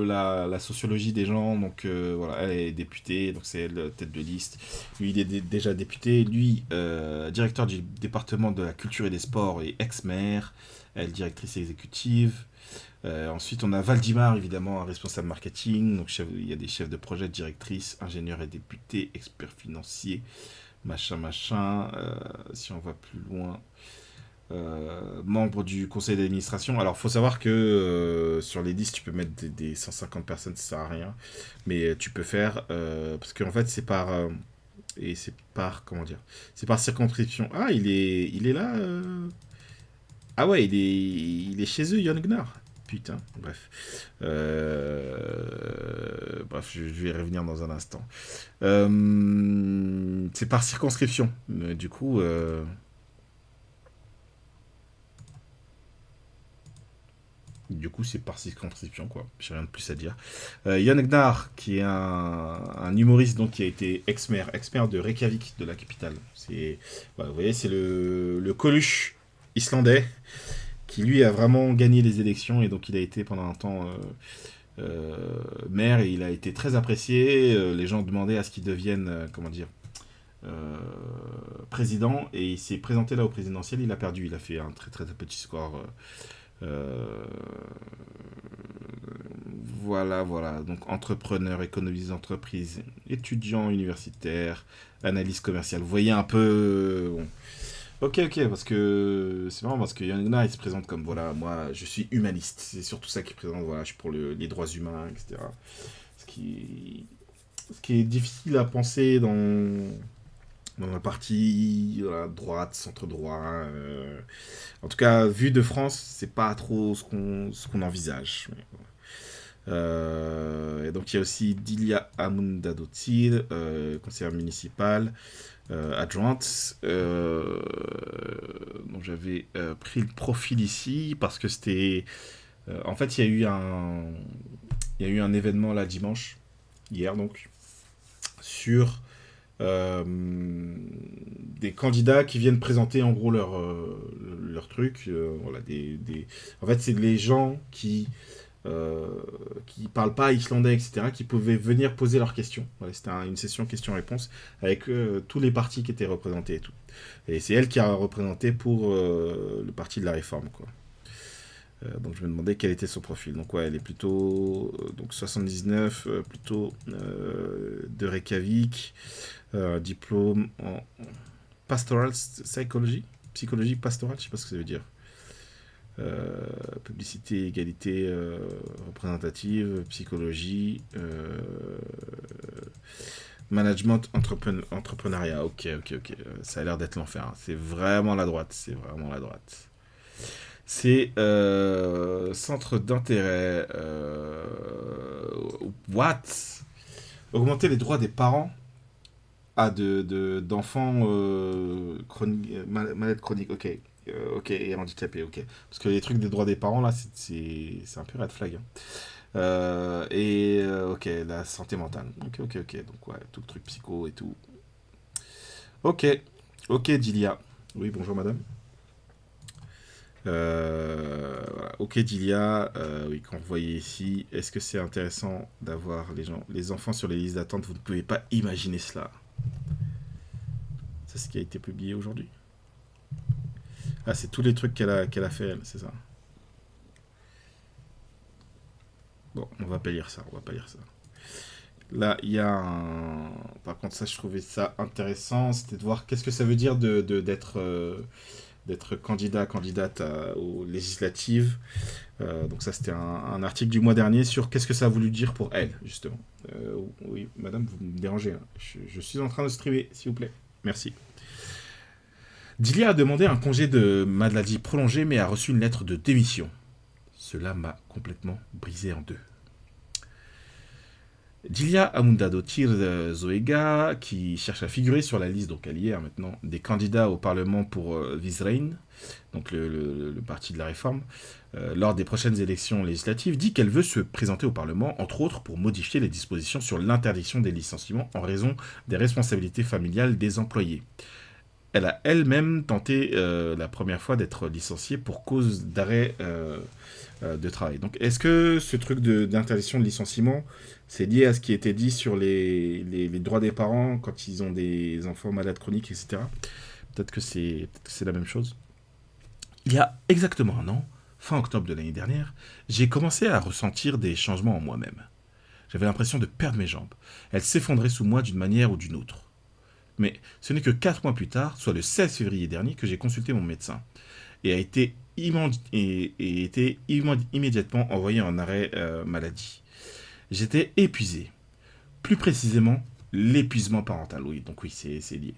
Speaker 1: la sociologie des gens. Donc voilà, elle est députée, donc c'est elle tête de liste. Lui, il est déjà député. Lui, directeur du département de la culture et des sports et ex-maire. Elle, directrice exécutive. Ensuite, on a Valdimar, évidemment, un responsable marketing. Donc, il y a des chefs de projet, directrices, ingénieurs et députés, experts financiers, machin, machin. Si on va plus loin, membre du conseil d'administration. Alors, faut savoir que sur les listes, tu peux mettre des 150 personnes, ça sert à rien. Mais tu peux faire, parce qu'en fait, c'est par... et c'est par, comment dire, c'est par circonscription. Ah, il est là. Ah ouais, il est chez eux, Jon Gnarr. Putain, bref. Bref, je vais y revenir dans un instant. C'est par circonscription. Du coup, c'est par circonscription, quoi. J'ai rien de plus à dire. Jon Gnarr, qui est un humoriste donc, qui a été ex-maire de Reykjavik, de la capitale. Voilà, vous voyez, c'est le Coluche islandais qui lui a vraiment gagné les élections et donc il a été pendant un temps maire et il a été très apprécié. Les gens demandaient à ce qu'il devienne, comment dire, président et il s'est présenté là au présidentiel, il a perdu, il a fait un très très, très petit score. Voilà. Donc entrepreneur, économiste d'entreprise, étudiant universitaire, analyse commerciale. Vous voyez un peu. Bon. Ok, parce que c'est marrant parce que Yana il se présente comme voilà, moi je suis humaniste. C'est surtout ça qu'il présente. Voilà, je suis pour les droits humains, etc. Ce qui est difficile à penser dans un parti voilà, droite, centre-droit. En tout cas, vu de France, c'est pas trop ce qu'on envisage. Et donc il y a aussi Dilia Amundadottir, conseillère municipale, adjointe. Donc j'avais pris le profil ici parce que c'était. En fait, il y a eu un événement là dimanche, hier donc, sur des candidats qui viennent présenter en gros leur truc. Voilà, En fait, c'est les gens qui parlent pas islandais, etc., qui pouvaient venir poser leurs questions. Voilà, c'était une session questions-réponses avec tous les partis qui étaient représentés et tout. Et c'est elle qui a représenté pour le parti de la réforme, quoi. Donc je me demandais quel était son profil. Donc ouais, elle est plutôt donc 79, plutôt de Reykjavik, diplôme en pastoral psychology, psychologie pastorale, je sais pas ce que ça veut dire. Publicité, égalité représentative, psychologie, management, entrepreneuriat. Ok. Ça a l'air d'être l'enfer. Hein. C'est vraiment la droite. C'est centre d'intérêt. What? Augmenter les droits des parents d'enfants malades chroniques. Ok, et handicapés, ok. Parce que les trucs des droits des parents, là, c'est un peu red flag. Hein. Ok, la santé mentale. Ok. Donc, ouais, tout le truc psycho et tout. Ok, Dilia. Oui, bonjour, madame. Voilà. Ok, Dilia. Oui, quand vous voyez ici, est-ce que c'est intéressant d'avoir les enfants sur les listes d'attente? Vous ne pouvez pas imaginer cela. C'est ce qui a été publié aujourd'hui. Ah, c'est tous les trucs qu'elle a fait, elle, c'est ça. Bon, on va pas lire ça, on va pas lire ça. Là, il y a un... Par contre, ça, je trouvais ça intéressant, c'était de voir qu'est-ce que ça veut dire d'être candidat, candidate aux législatives. Donc ça, c'était un article du mois dernier sur qu'est-ce que ça a voulu dire pour elle, justement. Oui, madame, vous me dérangez. Hein. Je suis en train de streamer, s'il vous plaît. Merci. Dilia a demandé un congé de maladie prolongé, mais a reçu une lettre de démission. Cela m'a complètement brisé en deux. Dilia Amundadotir Zoega, qui cherche à figurer sur la liste, donc elle y est maintenant, des candidats au Parlement pour Vizrein, donc le parti de la réforme, lors des prochaines élections législatives, dit qu'elle veut se présenter au Parlement, entre autres pour modifier les dispositions sur l'interdiction des licenciements en raison des responsabilités familiales des employés. Elle a elle-même tenté la première fois d'être licenciée pour cause d'arrêt de travail. Donc est-ce que ce truc d'interdiction de licenciement, c'est lié à ce qui était dit sur les droits des parents quand ils ont des enfants malades chroniques, etc. Peut-être que c'est la même chose. Il y a exactement un an, fin octobre de l'année dernière, j'ai commencé à ressentir des changements en moi-même. J'avais l'impression de perdre mes jambes. Elles s'effondraient sous moi d'une manière ou d'une autre. Mais ce n'est que 4 mois plus tard, soit le 16 février dernier, que j'ai consulté mon médecin et a été, immédiatement envoyé en arrêt maladie. J'étais épuisé. Plus précisément, l'épuisement parental. Oui, donc oui, c'est lié.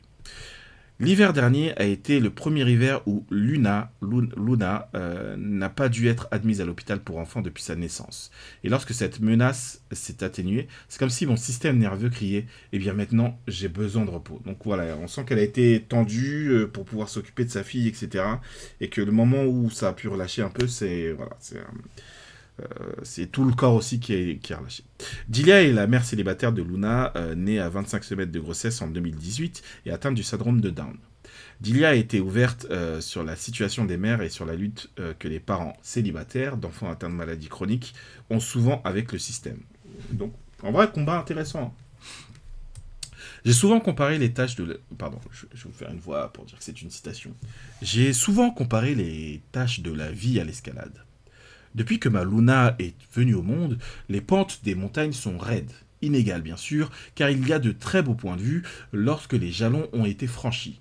Speaker 1: L'hiver dernier a été le premier hiver où Luna n'a pas dû être admise à l'hôpital pour enfants depuis sa naissance. Et lorsque cette menace s'est atténuée, c'est comme si mon système nerveux criait « Eh bien maintenant, j'ai besoin de repos ». Donc voilà, on sent qu'elle a été tendue pour pouvoir s'occuper de sa fille, etc. Et que le moment où ça a pu relâcher un peu, c'est tout le corps aussi qui a relâché. Dilia est la mère célibataire de Luna, née à 25 semaines de grossesse en 2018 et atteinte du syndrome de Down. Dilia a été ouverte sur la situation des mères et sur la lutte que les parents célibataires d'enfants atteints de maladies chroniques ont souvent avec le système. Donc, en vrai, combat intéressant. J'ai souvent comparé les tâches de... Pardon, je vais vous faire une voix pour dire que c'est une citation. J'ai souvent comparé les tâches de la vie à l'escalade. Depuis que ma Luna est venue au monde, les pentes des montagnes sont raides, inégales bien sûr, car il y a de très beaux points de vue lorsque les jalons ont été franchis.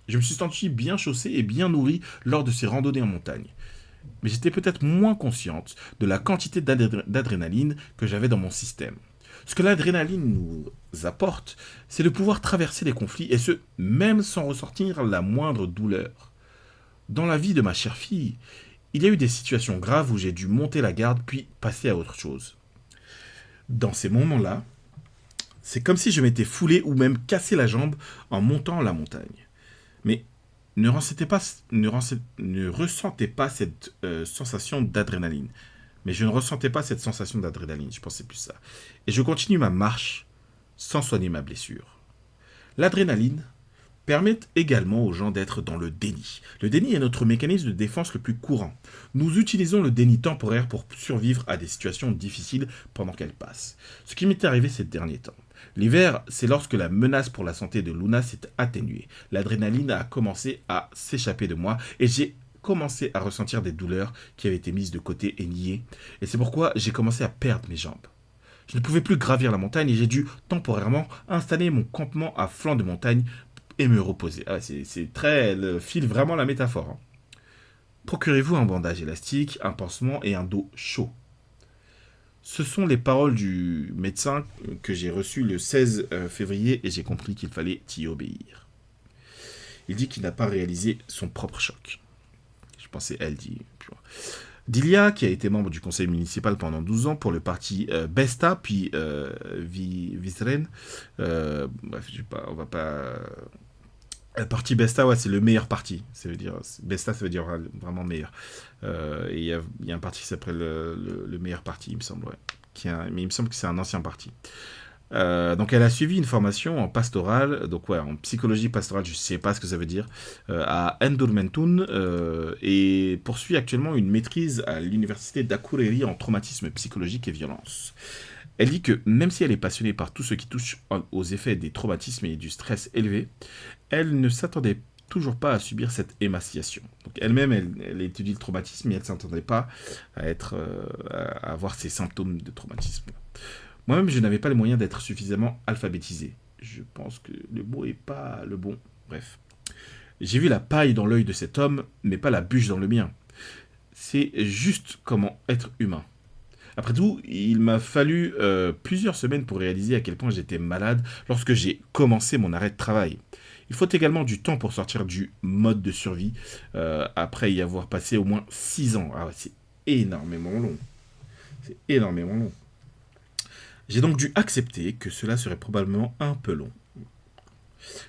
Speaker 1: Je me suis senti bien chaussé et bien nourri lors de ces randonnées en montagne. Mais j'étais peut-être moins consciente de la quantité d'adrénaline que j'avais dans mon système. Ce que l'adrénaline nous apporte, c'est de pouvoir traverser les conflits, et ce, même sans ressentir la moindre douleur. Dans la vie de ma chère fille, il y a eu des situations graves où j'ai dû monter la garde puis passer à autre chose. Dans ces moments-là, c'est comme si je m'étais foulé ou même cassé la jambe en montant la montagne. Mais ne ressentez pas cette sensation d'adrénaline. Mais je ne ressentais pas cette sensation d'adrénaline, je pensais plus ça. Et je continue ma marche sans soigner ma blessure. L'adrénaline permet également aux gens d'être dans le déni. Le déni est notre mécanisme de défense le plus courant. Nous utilisons le déni temporaire pour survivre à des situations difficiles pendant qu'elles passent. Ce qui m'est arrivé ces derniers temps. L'hiver, c'est lorsque la menace pour la santé de Luna s'est atténuée. L'adrénaline a commencé à s'échapper de moi et j'ai commencé à ressentir des douleurs qui avaient été mises de côté et niées. Et c'est pourquoi j'ai commencé à perdre mes jambes. Je ne pouvais plus gravir la montagne et j'ai dû temporairement installer mon campement à flanc de montagne et me reposer. Ah, c'est très... Elle file vraiment la métaphore. Hein. Procurez-vous un bandage élastique, un pansement et un dos chaud. Ce sont les paroles du médecin que j'ai reçues le 16 février et j'ai compris qu'il fallait y obéir. Il dit qu'il n'a pas réalisé son propre choc. Je pensais, elle dit... Dilia, qui a été membre du conseil municipal pendant 12 ans pour le parti Besta, puis Vizren. Bref, on va pas... Le parti Besta, ouais, c'est le meilleur parti. Ça veut dire, Besta, ça veut dire vraiment meilleur. Et il y a un parti qui s'appelle le meilleur parti, il me semble, ouais. Mais il me semble que c'est un ancien parti. Donc elle a suivi une formation en pastorale, donc ouais, en psychologie pastorale, je sais pas ce que ça veut dire, à Endurmentun, et poursuit actuellement une maîtrise à l'université d'Akureyri en traumatisme psychologique et violence. Elle dit que même si elle est passionnée par tout ce qui touche aux effets des traumatismes et du stress élevé, elle ne s'attendait toujours pas à subir cette émaciation. Donc elle-même, elle étudie le traumatisme, mais elle ne s'attendait pas à avoir ces symptômes de traumatisme. Moi-même, je n'avais pas les moyens d'être suffisamment alphabétisé. Je pense que le mot n'est pas le bon. Bref. J'ai vu la paille dans l'œil de cet homme, mais pas la bûche dans le mien. C'est juste comment être humain. Après tout, il m'a fallu plusieurs semaines pour réaliser à quel point j'étais malade lorsque j'ai commencé mon arrêt de travail. Il faut également du temps pour sortir du mode de survie, après y avoir passé au moins 6 ans. Ah ouais, c'est énormément long. C'est énormément long. J'ai donc dû accepter que cela serait probablement un peu long.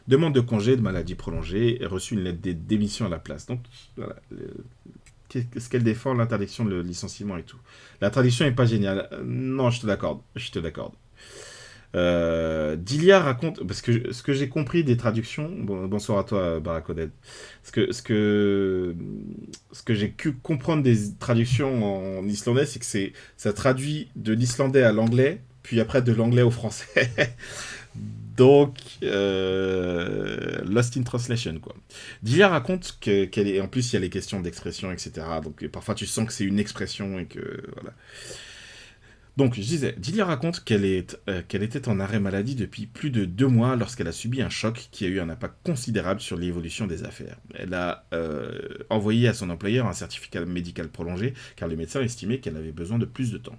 Speaker 1: Demande de congé de maladie prolongée et reçu une lettre de démission à la place. Donc, voilà. Ce qu'elle défend, l'interdiction de licenciement et tout. La traduction n'est pas géniale. Non, je te l'accorde. Je te l'accorde. Dilia raconte, parce que ce que j'ai compris des traductions, bonsoir à toi Barakoded, ce que j'ai pu comprendre des traductions en islandais, c'est que ça traduit de l'islandais à l'anglais, puis après de l'anglais au français. Donc, Lost in Translation, quoi. Dilia raconte qu'elle est, en plus, il y a les questions d'expression, etc. Donc, parfois, tu sens que c'est une expression et que, voilà. Donc, je disais, Dilia raconte qu'elle était en arrêt maladie depuis plus de 2 mois lorsqu'elle a subi un choc qui a eu un impact considérable sur l'évolution des affaires. Elle a envoyé à son employeur un certificat médical prolongé car le médecin estimait qu'elle avait besoin de plus de temps.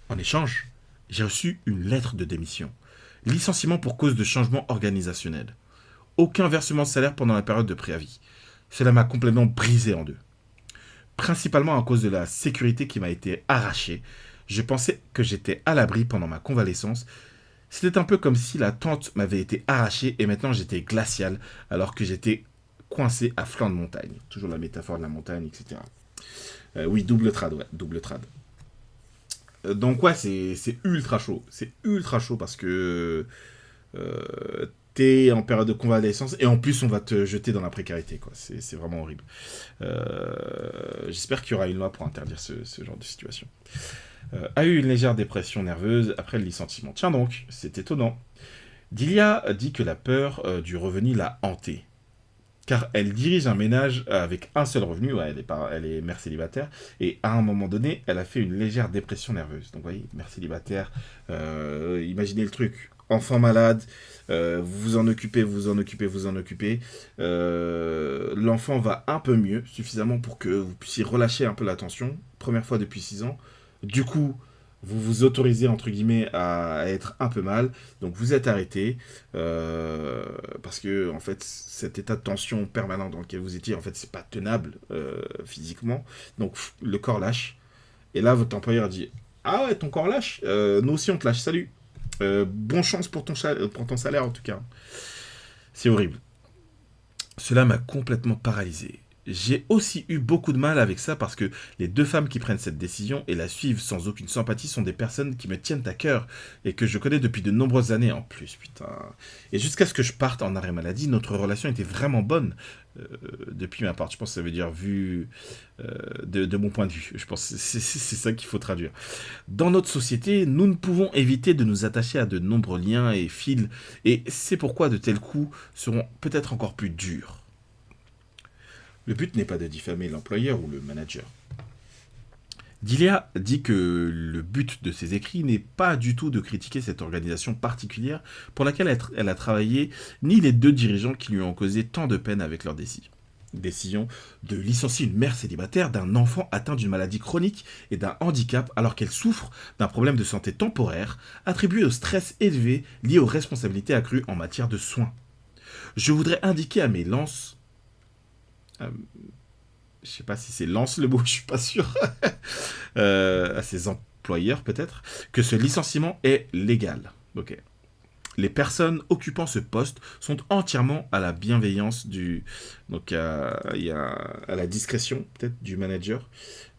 Speaker 1: En échange, j'ai reçu une lettre de démission. Licenciement pour cause de changement organisationnel. Aucun versement de salaire pendant la période de préavis. Cela m'a complètement brisé en deux. Principalement à cause de la sécurité qui m'a été arrachée. Je pensais que j'étais à l'abri pendant ma convalescence. C'était un peu comme si la tente m'avait été arrachée et maintenant j'étais glacial alors que j'étais coincé à flanc de montagne. Toujours la métaphore de la montagne, etc. Oui, double trad, ouais, double trad. Donc ouais, c'est ultra chaud. C'est ultra chaud parce que t'es en période de convalescence et en plus on va te jeter dans la précarité, quoi. C'est vraiment horrible. J'espère qu'il y aura une loi pour interdire ce genre de situation. A eu une légère dépression nerveuse après le licenciement. Tiens donc, c'est étonnant. Dilia dit que la peur du revenu l'a hantée. Car elle dirige un ménage avec un seul revenu, ouais, elle est mère célibataire, et à un moment donné, elle a fait une légère dépression nerveuse. Donc vous voyez, mère célibataire, imaginez le truc, enfant malade, vous vous en occupez, l'enfant va un peu mieux, suffisamment pour que vous puissiez relâcher un peu la tension, première fois depuis 6 ans, du coup, vous vous autorisez, entre guillemets, à être un peu mal. Donc, vous êtes arrêté. Parce que, en fait, cet état de tension permanent dans lequel vous étiez, en fait, c'est pas tenable physiquement. Donc, le corps lâche. Et là, votre employeur dit « Ah ouais, ton corps lâche nous aussi, on te lâche. Salut. Bonne chance pour ton salaire, en tout cas. » C'est horrible. Cela m'a complètement paralysé. J'ai aussi eu beaucoup de mal avec ça parce que les 2 femmes qui prennent cette décision et la suivent sans aucune sympathie sont des personnes qui me tiennent à cœur et que je connais depuis de nombreuses années en plus, putain. Et jusqu'à ce que je parte en arrêt maladie, notre relation était vraiment bonne depuis ma part. Je pense que ça veut dire vu de mon point de vue. Je pense que c'est ça qu'il faut traduire. Dans notre société, nous ne pouvons éviter de nous attacher à de nombreux liens et fils et c'est pourquoi de tels coups seront peut-être encore plus durs. Le but n'est pas de diffamer l'employeur ou le manager. Dilia dit que le but de ses écrits n'est pas du tout de critiquer cette organisation particulière pour laquelle elle a travaillé, ni les 2 dirigeants qui lui ont causé tant de peine avec leur décision. Décision de licencier une mère célibataire d'un enfant atteint d'une maladie chronique et d'un handicap alors qu'elle souffre d'un problème de santé temporaire attribué au stress élevé lié aux responsabilités accrues en matière de soins. Je voudrais indiquer à mes lances je sais pas si c'est lance le mot, je suis pas sûr, à ses employeurs peut-être, que ce licenciement est légal. Ok. Les personnes occupant ce poste sont entièrement à la bienveillance donc à la discrétion peut-être du manager.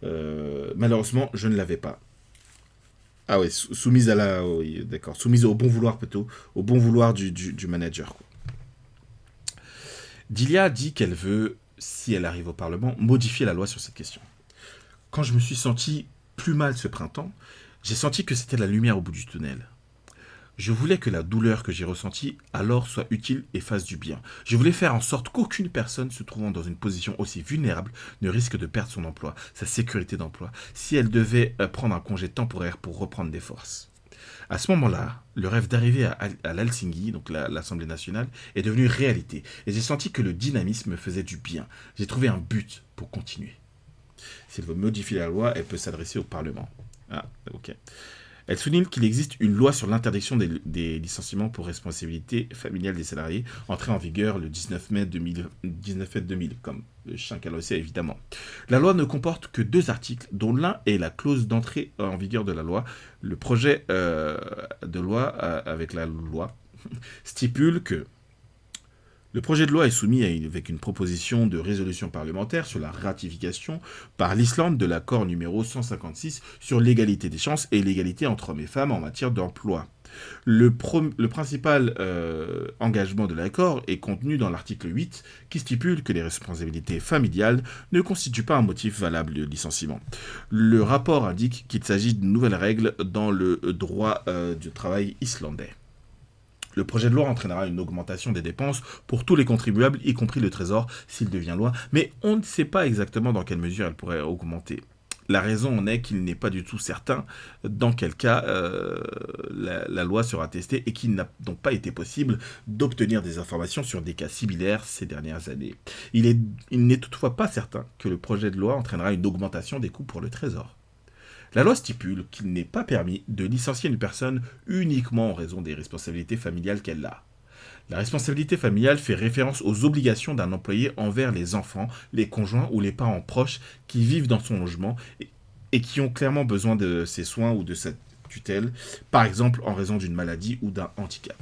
Speaker 1: Malheureusement, je ne l'avais pas. Ah ouais, soumise oui, d'accord, soumise au bon vouloir plutôt, au bon vouloir du manager, quoi. Dilia dit qu'elle veut, si elle arrive au Parlement, modifier la loi sur cette question. Quand je me suis senti plus mal ce printemps, j'ai senti que c'était la lumière au bout du tunnel. Je voulais que la douleur que j'ai ressentie alors soit utile et fasse du bien. Je voulais faire en sorte qu'aucune personne se trouvant dans une position aussi vulnérable ne risque de perdre son emploi, sa sécurité d'emploi, si elle devait prendre un congé temporaire pour reprendre des forces. À ce moment-là, le rêve d'arriver à l'Helsinki, donc l'Assemblée nationale, est devenu réalité. Et j'ai senti que le dynamisme me faisait du bien. J'ai trouvé un but pour continuer. Si elle veut modifier la loi, elle peut s'adresser au Parlement. Ah, ok. Elle souligne qu'il existe une loi sur l'interdiction des licenciements pour responsabilité familiale des salariés, entrée en vigueur le 19 mai 2000, comme chacun le sait évidemment. La loi ne comporte que 2 articles, dont l'un est la clause d'entrée en vigueur de la loi. Le projet de loi avec la loi stipule que le projet de loi est soumis avec une proposition de résolution parlementaire sur la ratification par l'Islande de l'accord numéro 156 sur l'égalité des chances et l'égalité entre hommes et femmes en matière d'emploi. Le principal engagement de l'accord est contenu dans l'article 8 qui stipule que les responsabilités familiales ne constituent pas un motif valable de licenciement. Le rapport indique qu'il s'agit de nouvelles règles dans le droit du travail islandais. Le projet de loi entraînera une augmentation des dépenses pour tous les contribuables, y compris le Trésor, s'il devient loi, mais on ne sait pas exactement dans quelle mesure elle pourrait augmenter. La raison en est qu'il n'est pas du tout certain dans quel cas la loi sera testée et qu'il n'a donc pas été possible d'obtenir des informations sur des cas similaires ces dernières années. Il n'est toutefois pas certain que le projet de loi entraînera une augmentation des coûts pour le Trésor. La loi stipule qu'il n'est pas permis de licencier une personne uniquement en raison des responsabilités familiales qu'elle a. La responsabilité familiale fait référence aux obligations d'un employé envers les enfants, les conjoints ou les parents proches qui vivent dans son logement et qui ont clairement besoin de ses soins ou de sa tutelle, par exemple en raison d'une maladie ou d'un handicap.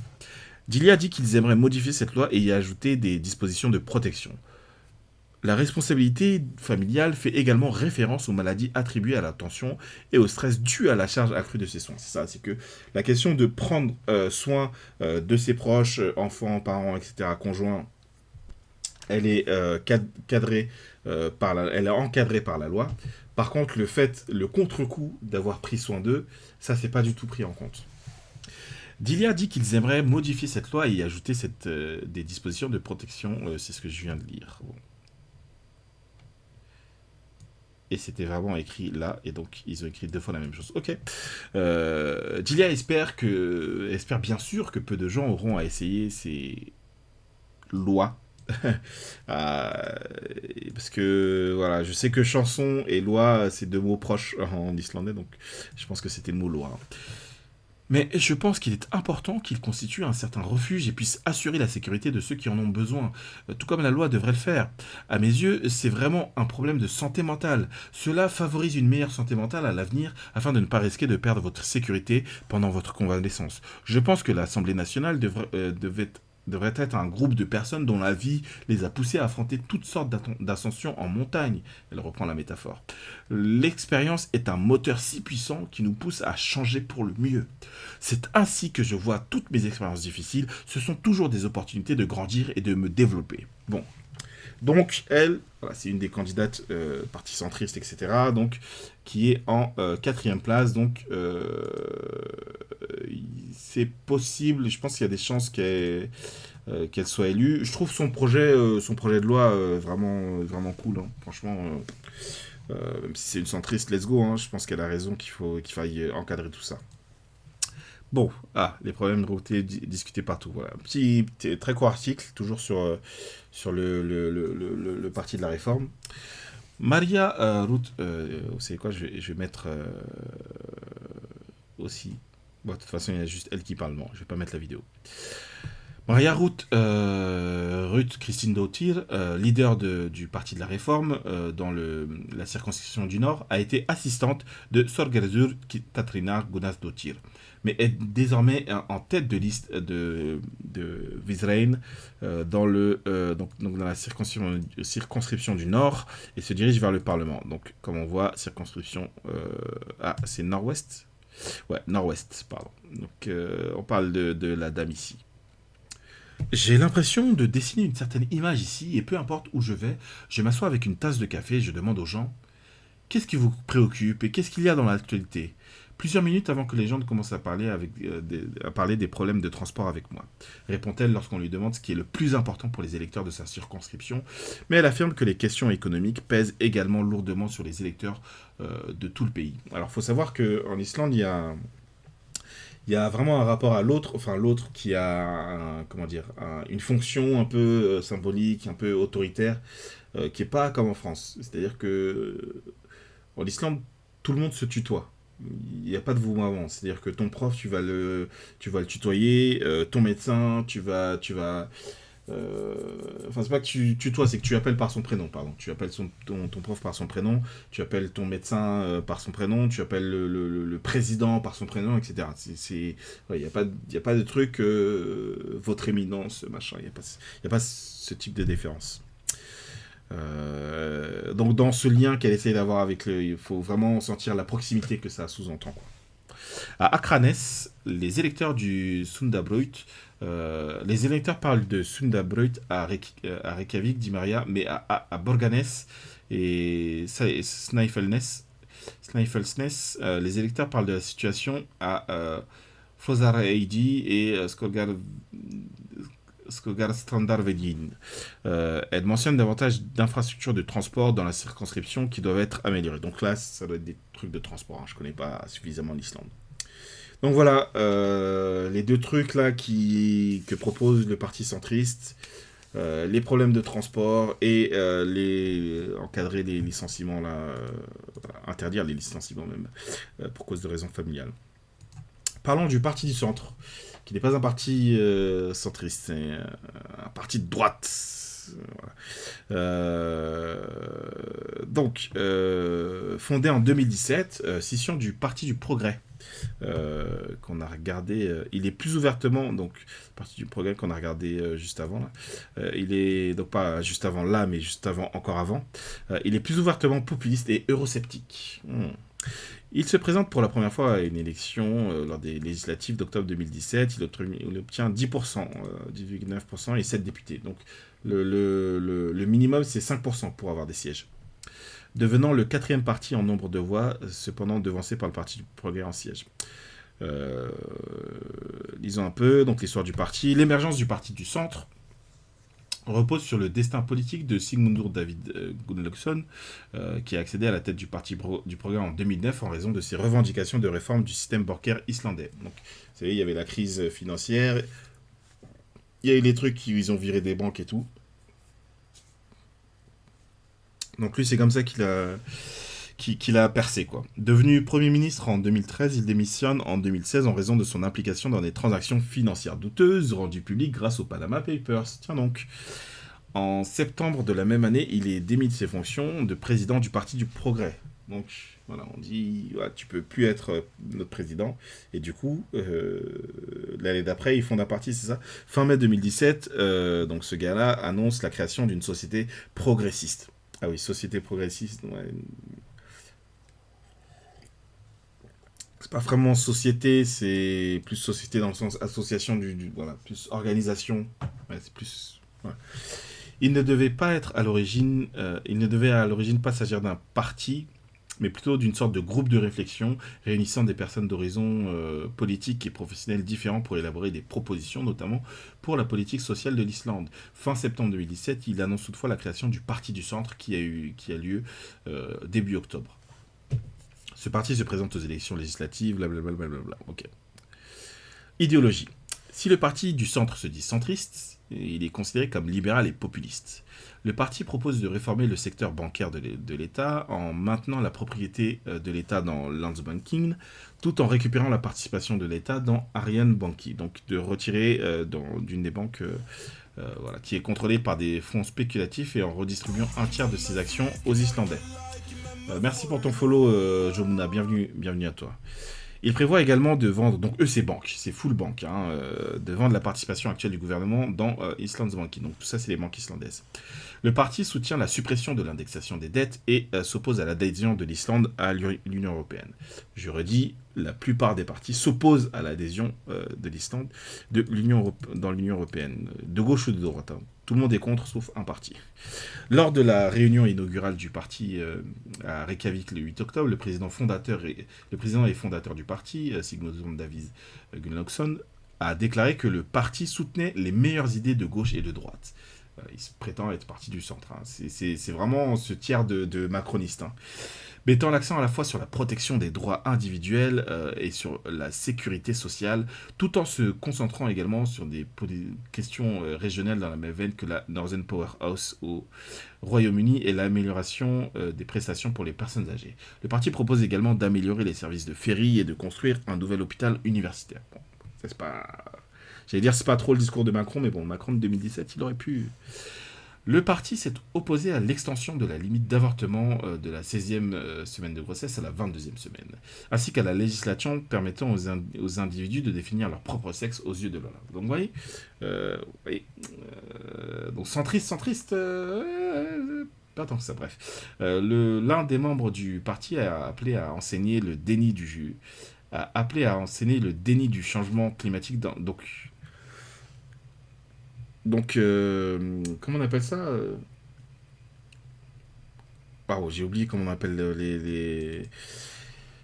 Speaker 1: Dilia dit qu'ils aimeraient modifier cette loi et y ajouter des dispositions de protection. La responsabilité familiale fait également référence aux maladies attribuées à la tension et au stress dû à la charge accrue de ses soins. C'est ça, c'est que la question de prendre soin de ses proches, enfants, parents, etc., conjoints, elle est cadrée elle est encadrée par la loi. Par contre, le contre-coup d'avoir pris soin d'eux, ça, c'est pas du tout pris en compte. Dilia dit qu'ils aimeraient modifier cette loi et y ajouter des dispositions de protection. C'est ce que je viens de lire. Bon. Et c'était vraiment écrit là, et donc ils ont écrit 2 fois la même chose. Ok. Dilia espère bien sûr que peu de gens auront à essayer ces lois. Parce que voilà, je sais que chanson et loi, c'est 2 mots proches en islandais, donc je pense que c'était le mot loi. Mais je pense qu'il est important qu'il constitue un certain refuge et puisse assurer la sécurité de ceux qui en ont besoin, tout comme la loi devrait le faire. À mes yeux, c'est vraiment un problème de santé mentale. Cela favorise une meilleure santé mentale à l'avenir afin de ne pas risquer de perdre votre sécurité pendant votre convalescence. Je pense que l'Assemblée nationale devrait être un groupe de personnes dont la vie les a poussés à affronter toutes sortes d'ascensions en montagne. Elle reprend la métaphore. L'expérience est un moteur si puissant qui nous pousse à changer pour le mieux. C'est ainsi que je vois toutes mes expériences difficiles. Ce sont toujours des opportunités de grandir et de me développer. Bon. Donc, elle, voilà, c'est une des candidates parti centriste, etc., donc, qui est en 4e place. Donc, c'est possible, je pense qu'il y a des chances qu'elle soit élue. Je trouve son projet de loi vraiment, vraiment cool. Hein. Franchement, même si c'est une centriste, let's go. Hein. Je pense qu'elle a raison qu'il faille encadrer tout ça. Bon, les problèmes de route discutés partout. Voilà, un petit très court article, toujours sur le parti de la réforme. Maria Ruth, vous savez quoi, je vais mettre aussi. Bon, de toute façon, il y a juste elle qui parle, bon, je vais pas mettre la vidéo. Maria Ruth Kristíndóttir, leader du Parti de la Réforme dans la circonscription du Nord, a été assistante de Þorgerður Katrínar Gunnarsdóttir, mais est désormais en tête de liste de Viðreisn dans la circonscription du Nord et se dirige vers le Parlement. Donc, comme on voit, circonscription... c'est Nord-Ouest ? Ouais, Nord-Ouest, pardon. Donc, on parle de la dame ici. J'ai l'impression de dessiner une certaine image ici, et peu importe où je vais, je m'assois avec une tasse de café et je demande aux gens « Qu'est-ce qui vous préoccupe et qu'est-ce qu'il y a dans l'actualité ?» Plusieurs minutes avant que les gens ne commencent à parler, à parler des problèmes de transport avec moi, répond-elle lorsqu'on lui demande ce qui est le plus important pour les électeurs de sa circonscription, mais elle affirme que les questions économiques pèsent également lourdement sur les électeurs de tout le pays. Alors, il faut savoir qu'en Islande, il y a vraiment un rapport à l'autre, enfin l'autre qui a comment dire, une fonction un peu symbolique, un peu autoritaire, qui n'est pas comme en France. C'est-à-dire que en Islande, tout le monde se tutoie. Il n'y a pas de vouvoiement. C'est-à-dire que ton prof, tu vas le tutoyer, ton médecin, enfin, c'est pas que tu tutoies, c'est que tu appelles par son prénom, pardon. Tu appelles ton prof par son prénom, tu appelles ton médecin par son prénom, tu appelles le président par son prénom, etc. Il n'y a pas de truc, votre éminence, machin. Il n'y a pas ce type de déférence. Donc dans ce lien qu'elle essaye d'avoir avec il faut vraiment sentir la proximité que ça sous-entend, quoi. À Akranes, les électeurs du Sundabraut, les électeurs parlent de Sundabraut à Reykjavik, dit Maria, mais à Borgarnes et Snæfellsnes, les électeurs parlent de la situation à Fossarheidi et Skógarstrandarvedin. Elle mentionne davantage d'infrastructures de transport dans la circonscription qui doivent être améliorées. Donc là, ça doit être des trucs de transport. Je ne connais pas suffisamment l'Islande. Donc voilà, les deux trucs là que propose le parti centriste, les problèmes de transport et encadrer les licenciements là, interdire les licenciements même, pour cause de raisons familiales. Parlons du parti du centre, qui n'est pas un parti centriste, c'est un parti de droite. Voilà. Donc, fondé en 2017, scission du Parti du Progrès, qu'on a regardé, il est plus ouvertement, donc, le Parti du Progrès qu'on a regardé juste avant, là. Il est, donc pas juste avant là, mais juste avant, encore avant, il est plus ouvertement populiste et eurosceptique. Il se présente pour la première fois à une élection lors des législatives d'octobre 2017. Il obtient 10%, 10,9% et 7 députés. Donc le minimum, c'est 5% pour avoir des sièges. Devenant le 4e parti en nombre de voix, cependant devancé par le Parti du Progrès en sièges. Lisons un peu donc l'histoire du parti. L'émergence du parti du centre repose sur le destin politique de Sigmundur David Gunnlaugsson, qui a accédé à la tête du Parti du Progrès en 2009 en raison de ses revendications de réforme du système bancaire islandais. Donc, vous savez, il y avait la crise financière, il y a eu les trucs ils ont viré des banques et tout. Donc lui, c'est comme ça qu'il a percé, quoi. Devenu Premier ministre en 2013, il démissionne en 2016 en raison de son implication dans des transactions financières douteuses rendues publiques grâce aux Panama Papers. Tiens donc. En septembre de la même année, il est démis de ses fonctions de président du Parti du Progrès. Donc, voilà, on dit, ouais, tu peux plus être notre président. Et du coup, l'année d'après, il fonde un parti, c'est ça. Fin mai 2017, donc ce gars-là annonce la création d'une société progressiste. Ah oui, société progressiste, ouais. C'est pas vraiment société, c'est plus société dans le sens association voilà, plus organisation. Ouais, c'est plus. Ouais. Il ne devait à l'origine pas s'agir d'un parti, mais plutôt d'une sorte de groupe de réflexion réunissant des personnes d'horizons politiques et professionnels différents pour élaborer des propositions, notamment pour la politique sociale de l'Islande. Fin septembre 2017, il annonce toutefois la création du Parti du Centre qui a lieu début octobre. Ce parti se présente aux élections législatives, blablabla. Ok. Idéologie. Si le parti du centre se dit centriste, il est considéré comme libéral et populiste. Le parti propose de réformer le secteur bancaire de l'État en maintenant la propriété de l'État dans Landsbanking, tout en récupérant la participation de l'État dans Arion Banki, donc de retirer d'une des banques voilà, qui est contrôlée par des fonds spéculatifs et en redistribuant un tiers de ses actions aux Islandais. Merci pour ton follow, Jomuna, bienvenue à toi. Il prévoit également de vendre, donc c'est banque, c'est full banque, de vendre la participation actuelle du gouvernement dans Íslandsbanki. Donc tout ça, c'est les banques islandaises. Le parti soutient la suppression de l'indexation des dettes et s'oppose à l'adhésion de l'Islande à l'Union européenne. Je redis, la plupart des partis s'opposent à l'adhésion de l'Islande dans l'Union européenne, de gauche ou de droite. Hein. Tout le monde est contre, sauf un parti. Lors de la réunion inaugurale du parti à Reykjavik le 8 octobre, le président et fondateur du parti, Sigmundur Davíð Gunnlaugsson, a déclaré que le parti soutenait les meilleures idées de gauche et de droite. Il se prétend être parti du centre. Hein. C'est vraiment ce tiers de macronistes. Hein. Mettant l'accent à la fois sur la protection des droits individuels et sur la sécurité sociale, tout en se concentrant également sur des questions régionales dans la même veine que la Northern Powerhouse au Royaume-Uni et l'amélioration des prestations pour les personnes âgées. Le parti propose également d'améliorer les services de ferry et de construire un nouvel hôpital universitaire. Bon, ça, c'est pas... J'allais dire, c'est pas trop le discours de Macron, mais bon, Macron de 2017, il aurait pu... Le parti s'est opposé à l'extension de la limite d'avortement de la 16e semaine de grossesse à la 22e semaine, ainsi qu'à la législation permettant aux individus de définir leur propre sexe aux yeux de la loi. Donc vous voyez, donc centriste, pas tant que ça, bref. L'un des membres du parti a appelé à enseigner le déni du changement climatique donc, comment on appelle ça j'ai oublié comment on appelle les...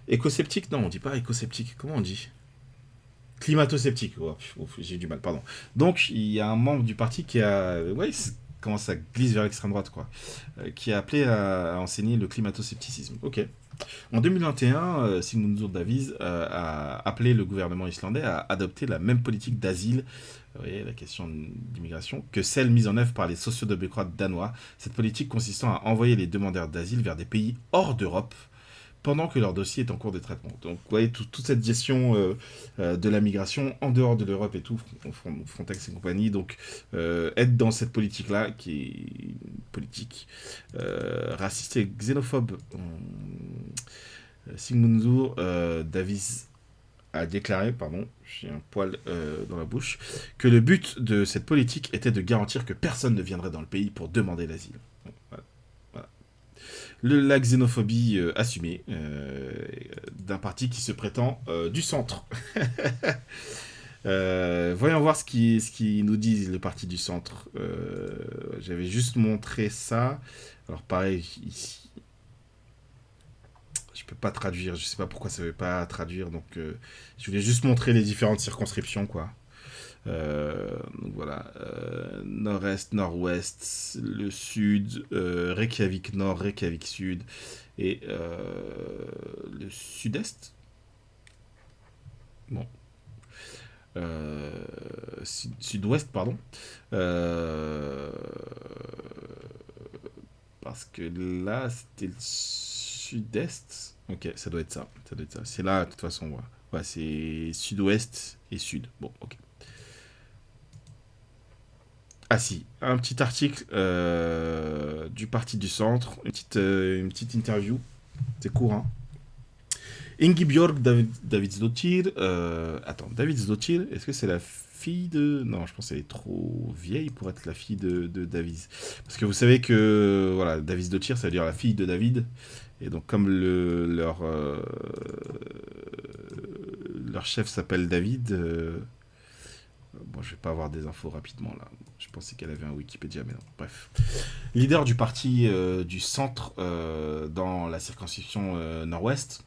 Speaker 1: Éco-sceptiques. Non, on dit pas éco-sceptique. Comment on dit? Climato-sceptique. Oh, j'ai du mal, pardon. Donc, il y a un membre du parti qui a... Ouais, comment ça glisse vers l'extrême droite, quoi. Qui a appelé à enseigner le climato-scepticisme. Ok. En 2021, Sigmundur Davíð a appelé le gouvernement islandais à adopter la même politique d'asile, vous voyez, la question d'immigration, que celle mise en œuvre par les sociodémocrates danois. Cette politique consistant à envoyer les demandeurs d'asile vers des pays hors d'Europe pendant que leur dossier est en cours de traitement. Donc, vous voyez, toute cette gestion de la migration en dehors de l'Europe et tout, Frontex et compagnie, donc être dans cette politique-là, qui est une politique raciste et xénophobe. Sigmundur Davíð a déclaré, j'ai un poil dans la bouche, que le but de cette politique était de garantir que personne ne viendrait dans le pays pour demander l'asile. Voilà. La xénophobie assumée d'un parti qui se prétend du centre. Voyons voir ce qui nous dit le parti du centre. J'avais juste montré ça. Alors pareil, ici, je peux pas traduire. Je sais pas pourquoi ça veut pas traduire. Donc je voulais juste montrer les différentes circonscriptions, quoi. Donc voilà, nord-est, nord-ouest, le sud, Reykjavik nord, Reykjavik sud et le sud-est. Bon, sud-ouest, pardon. Parce que là, c'était le sud-est. Ok, ça doit être ça. C'est là, de toute façon, ouais, c'est sud-ouest et sud. Bon, ok. Ah si, un petit article du Parti du Centre, une petite interview, c'est court, hein. Ingibjörg Davidsdottir, Davidsdottir, est-ce que c'est la fille de... Non, je pense qu'elle est trop vieille pour être la fille de Davíð. Parce que vous savez que, voilà, Davidsdottir, ça veut dire la fille de David. Et donc, comme leur chef s'appelle David... Bon, je vais pas avoir des infos rapidement là. Je pensais qu'elle avait un Wikipédia, mais non. Bref. Leader du parti du centre dans la circonscription nord-ouest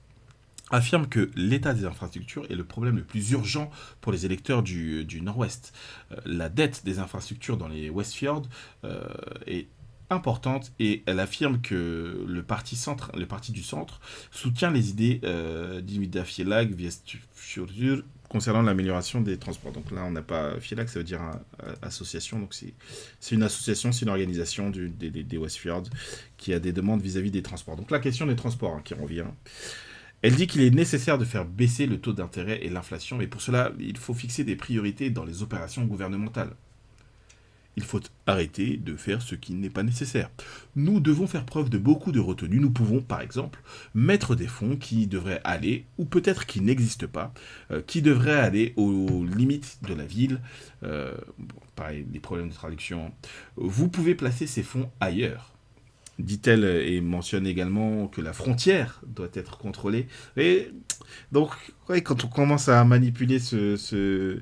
Speaker 1: affirme que l'état des infrastructures est le problème le plus urgent pour les électeurs du nord-ouest. La dette des infrastructures dans les Westfjords est importante et elle affirme que le parti du centre soutient les idées d'Invidafélag Vestfjordur concernant l'amélioration des transports. Donc là, on n'a pas Félag, ça veut dire association. Donc c'est une association, c'est une organisation des Westfjords qui a des demandes vis-à-vis des transports. Donc la question des transports qui revient. Elle dit qu'il est nécessaire de faire baisser le taux d'intérêt et l'inflation, et pour cela, il faut fixer des priorités dans les opérations gouvernementales. Il faut arrêter de faire ce qui n'est pas nécessaire. Nous devons faire preuve de beaucoup de retenue. Nous pouvons, par exemple, mettre des fonds qui devraient aller, ou peut-être qui n'existent pas, qui devraient aller aux limites de la ville. Pareil, des problèmes de traduction. Vous pouvez placer ces fonds ailleurs. dit-elle, et mentionne également que la frontière doit être contrôlée. Et donc, ouais, quand on commence à manipuler ce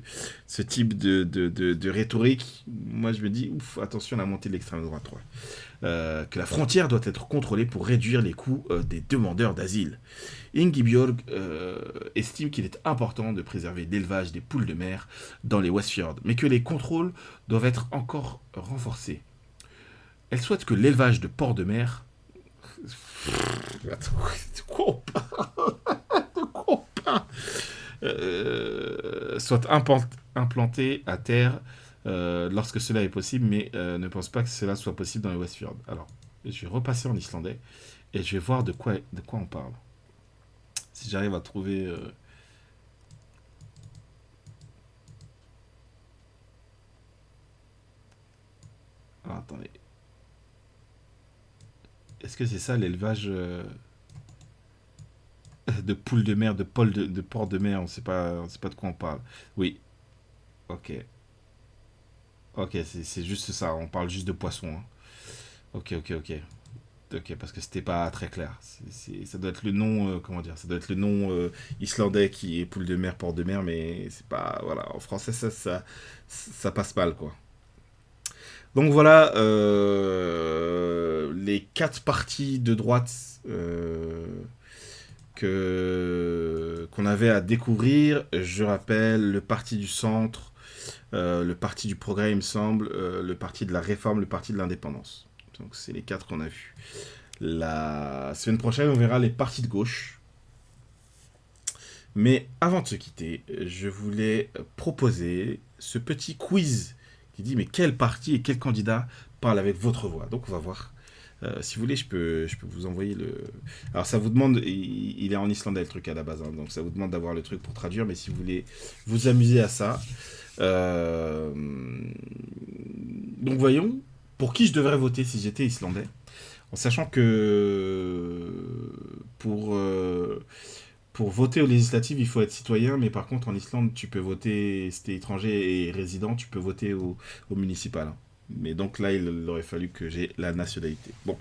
Speaker 1: type de rhétorique, moi je me dis, ouf, attention à la montée de l'extrême droite. Ouais. Que la frontière doit être contrôlée pour réduire les coûts des demandeurs d'asile. Ingi Björg estime qu'il est important de préserver l'élevage des poules de mer dans les Westfjords, mais que les contrôles doivent être encore renforcés. Elle souhaite que l'élevage de porcs de mer... Attends, de quoi on parle? De quoi on parle? Soit implanté à terre lorsque cela est possible, mais ne pense pas que cela soit possible dans les Westfjords. Alors, je vais repasser en islandais et je vais voir de quoi on parle. Si j'arrive à trouver... Alors, attendez. Est-ce que c'est ça l'élevage de poules de mer, de porcs de mer? On sait pas de quoi on parle. Oui, ok. Ok, c'est juste ça, on parle juste de poissons. Hein. Ok, ok, ok. Ok, parce que c'était pas très clair. Ça doit être le nom, comment dire, ça doit être le nom islandais qui est poule de mer, port de mer, mais c'est pas, voilà, en français ça passe mal quoi. Donc voilà les quatre partis de droite qu'on avait à découvrir. Je rappelle le parti du centre, le parti du progrès, il me semble, le parti de la réforme, le parti de l'indépendance. Donc c'est les quatre qu'on a vus. La semaine prochaine, on verra les partis de gauche. Mais avant de se quitter, je voulais proposer ce petit quiz qui dit mais quel parti et quel candidat parle avec votre voix. Donc on va voir. Si vous voulez, je peux vous envoyer le... Alors ça vous demande, il est en islandais le truc à la base, hein, donc ça vous demande d'avoir le truc pour traduire, mais si vous voulez vous amuser à ça... Donc voyons, pour qui je devrais voter si j'étais islandais, en sachant que pour voter aux législatives, il faut être citoyen, mais par contre en Islande, tu peux voter, si t'es étranger et résident, tu peux voter au municipal. Hein. Mais donc là, il aurait fallu que j'ai la nationalité. Bon.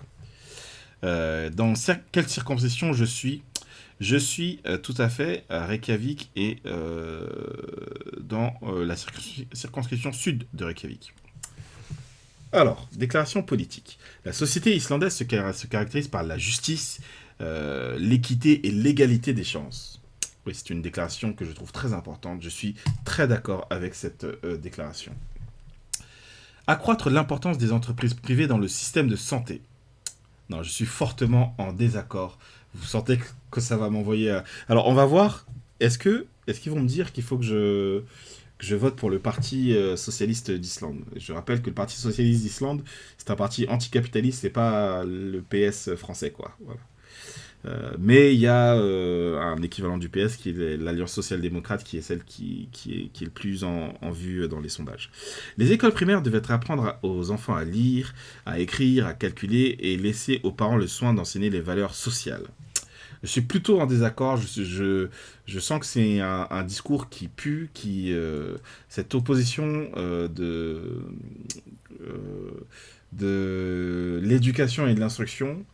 Speaker 1: Dans quelle circonscription je suis? Je suis tout à fait à Reykjavik et dans la circonscription sud de Reykjavik. Alors, déclaration politique. La société islandaise se caractérise par la justice, l'équité et l'égalité des chances. Oui, c'est une déclaration que je trouve très importante. Je suis très d'accord avec cette déclaration. Accroître l'importance des entreprises privées dans le système de santé. Non, je suis fortement en désaccord. Vous sentez que ça va m'envoyer à... Alors, on va voir. Est-ce qu'ils vont me dire qu'il faut que je vote pour le Parti socialiste d'Islande? Je rappelle que le Parti socialiste d'Islande, c'est un parti anticapitaliste, c'est pas le PS français, quoi. Voilà. Mais il y a un équivalent du PS qui est l'Alliance social-démocrate, qui est celle qui est le plus en vue dans les sondages. Les écoles primaires devaient apprendre aux enfants à lire, à écrire, à calculer et laisser aux parents le soin d'enseigner les valeurs sociales. Je suis plutôt en désaccord, je sens que c'est un discours qui pue, cette opposition de l'éducation et de l'instruction,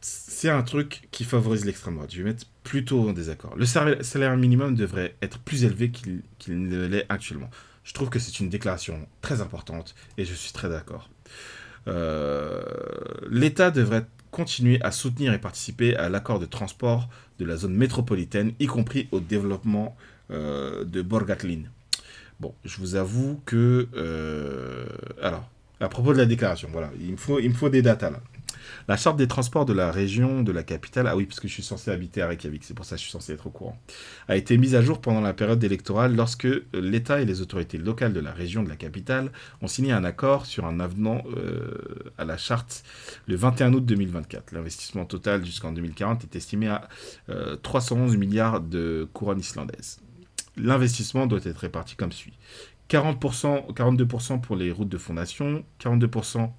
Speaker 1: c'est un truc qui favorise l'extrême droite. Je vais mettre plutôt en désaccord. Le salaire minimum devrait être plus élevé qu'il ne l'est actuellement. Je trouve que c'est une déclaration très importante et je suis très d'accord. L'État devrait continuer à soutenir et participer à l'accord de transport de la zone métropolitaine, y compris au développement de Borgarlín. Bon, je vous avoue que... alors, à propos de la déclaration, voilà, il me faut des datas là. La charte des transports de la région de la capitale, ah oui, parce que je suis censé habiter à Reykjavik, c'est pour ça que je suis censé être au courant, a été mise à jour pendant la période électorale lorsque l'État et les autorités locales de la région de la capitale ont signé un accord sur un avenant à la charte le 21 août 2024. L'investissement total jusqu'en 2040 est estimé à 311 milliards de couronnes islandaises. L'investissement doit être réparti comme suit. 42% pour les routes de fondation, 42%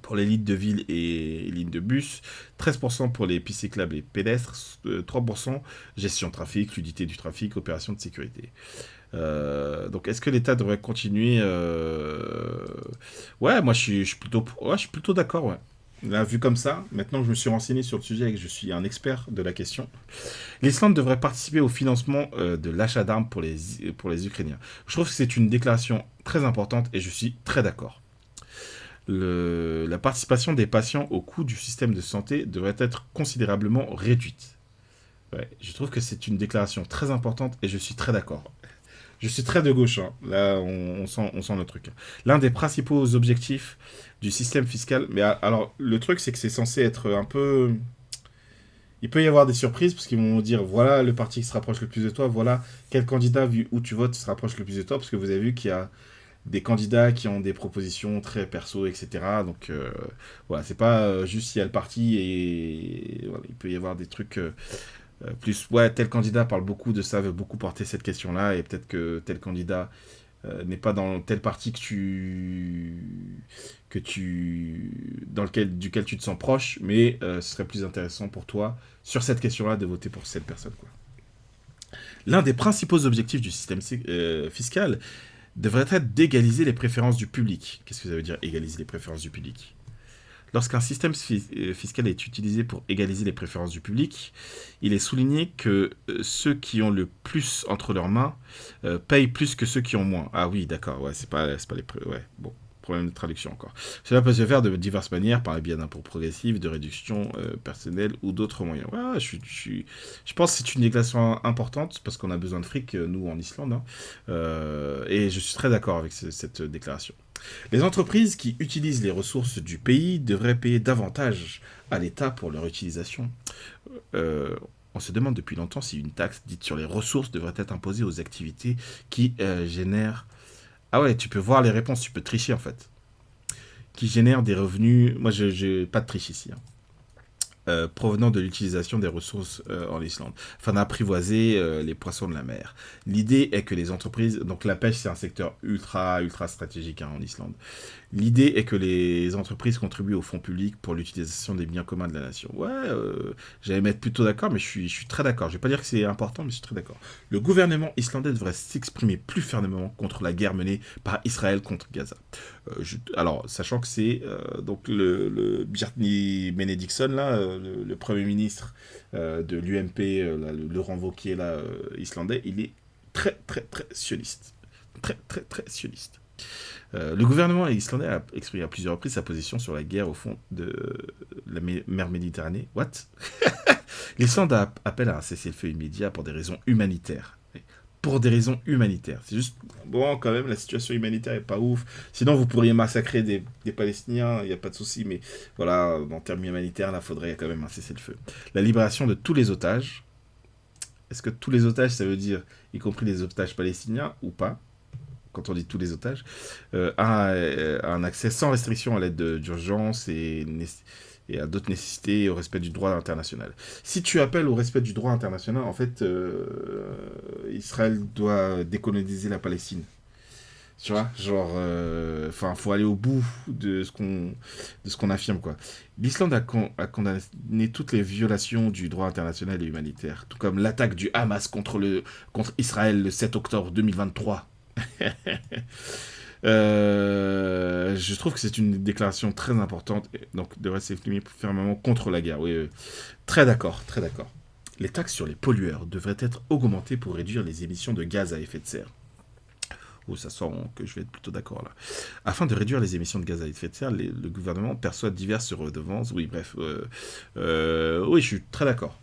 Speaker 1: pour les lignes de ville et lignes de bus, 13% pour les pistes cyclables et pédestres, 3% gestion de trafic, fluidité du trafic, opération de sécurité. Donc est-ce que l'État devrait continuer Ouais, moi je suis plutôt d'accord, ouais. Là, vu comme ça, maintenant que je me suis renseigné sur le sujet et que je suis un expert de la question, l'Islande devrait participer au financement de l'achat d'armes pour les Ukrainiens. Je trouve que c'est une déclaration très importante et je suis très d'accord. La participation des patients au coût du système de santé devrait être considérablement réduite. Ouais, je trouve que c'est une déclaration très importante et je suis très d'accord. Je suis très de gauche, hein. Là on sent le truc. L'un des principaux objectifs du système fiscal, mais alors le truc c'est que c'est censé être un peu... Il peut y avoir des surprises parce qu'ils vont dire voilà le parti qui se rapproche le plus de toi, voilà quel candidat vu où tu votes se rapproche le plus de toi, parce que vous avez vu qu'il y a des candidats qui ont des propositions très perso, etc. Donc voilà, c'est pas juste s'il y a le parti et voilà, il peut y avoir des trucs plus, ouais, tel candidat parle beaucoup de ça, veut beaucoup porter cette question-là, et peut-être que tel candidat n'est pas dans tel parti duquel tu te sens proche, mais ce serait plus intéressant pour toi, sur cette question-là, de voter pour cette personne, quoi. L'un des principaux objectifs du système fiscal devrait être d'égaliser les préférences du public. Qu'est-ce que ça veut dire, égaliser les préférences du public? Lorsqu'un système fiscal est utilisé pour égaliser les préférences du public, il est souligné que ceux qui ont le plus entre leurs mains payent plus que ceux qui ont moins. Ah oui, d'accord, ouais, c'est pas les ouais, bon, problème de traduction encore. Cela peut se faire de diverses manières, par le biais d'impôts progressifs, de réduction personnelle ou d'autres moyens. Ouais, je pense que c'est une déclaration importante parce qu'on a besoin de fric, nous, en Islande, hein. Et je suis très d'accord avec cette déclaration. Les entreprises qui utilisent les ressources du pays devraient payer davantage à l'État pour leur utilisation. On se demande depuis longtemps si une taxe dite sur les ressources devrait être imposée aux activités qui génèrent... Ah ouais, tu peux voir les réponses, tu peux tricher en fait. Qui génèrent des revenus... Moi, je pas de triche ici, hein. Provenant de l'utilisation des ressources en Islande, afin d'apprivoiser les poissons de la mer. L'idée est que les entreprises... Donc la pêche, c'est un secteur ultra stratégique, hein, en Islande. L'idée est que les entreprises contribuent au fonds public pour l'utilisation des biens communs de la nation. Ouais, j'allais m'être plutôt d'accord, mais je suis très d'accord. Je vais pas dire que c'est important, mais je suis très d'accord. Le gouvernement islandais devrait s'exprimer plus fermement contre la guerre menée par Israël contre Gaza. Alors, sachant que c'est donc le Bjarni Benediktsson, là, le Premier ministre de l'UMP, Laurent Wauquiez, là, islandais, il est très sioniste. Très sioniste. Le gouvernement islandais a exprimé à plusieurs reprises sa position sur la guerre au fond de la mer Méditerranée. What? L'Islande appelle à un cessez-le-feu immédiat pour des raisons humanitaires. Pour des raisons humanitaires. C'est juste, bon, quand même, la situation humanitaire est pas ouf. Sinon, vous pourriez massacrer des Palestiniens, il n'y a pas de souci, mais voilà, en termes humanitaires, là, il faudrait quand même un cessez-le-feu. La libération de tous les otages. Est-ce que tous les otages, ça veut dire, y compris les otages palestiniens, ou pas? Quand on dit tous les otages, un accès sans restriction à l'aide d'urgence et à d'autres nécessités et au respect du droit international. Si tu appelles au respect du droit international, en fait, Israël doit décoloniser la Palestine. Tu vois, genre, faut aller au bout de ce qu'on affirme, quoi. L'Islande a condamné toutes les violations du droit international et humanitaire, tout comme l'attaque du Hamas contre Israël le 7 octobre 2023. Je trouve que c'est une déclaration très importante, donc devrait s'exprimer fermement contre la guerre. Oui, très d'accord, très d'accord. Les taxes sur les pollueurs devraient être augmentées pour réduire les émissions de gaz à effet de serre. Oh, ça sent que je vais être plutôt d'accord là. Afin de réduire les émissions de gaz à effet de serre, le gouvernement perçoit diverses redevances. Oui, bref. Oui, je suis très d'accord.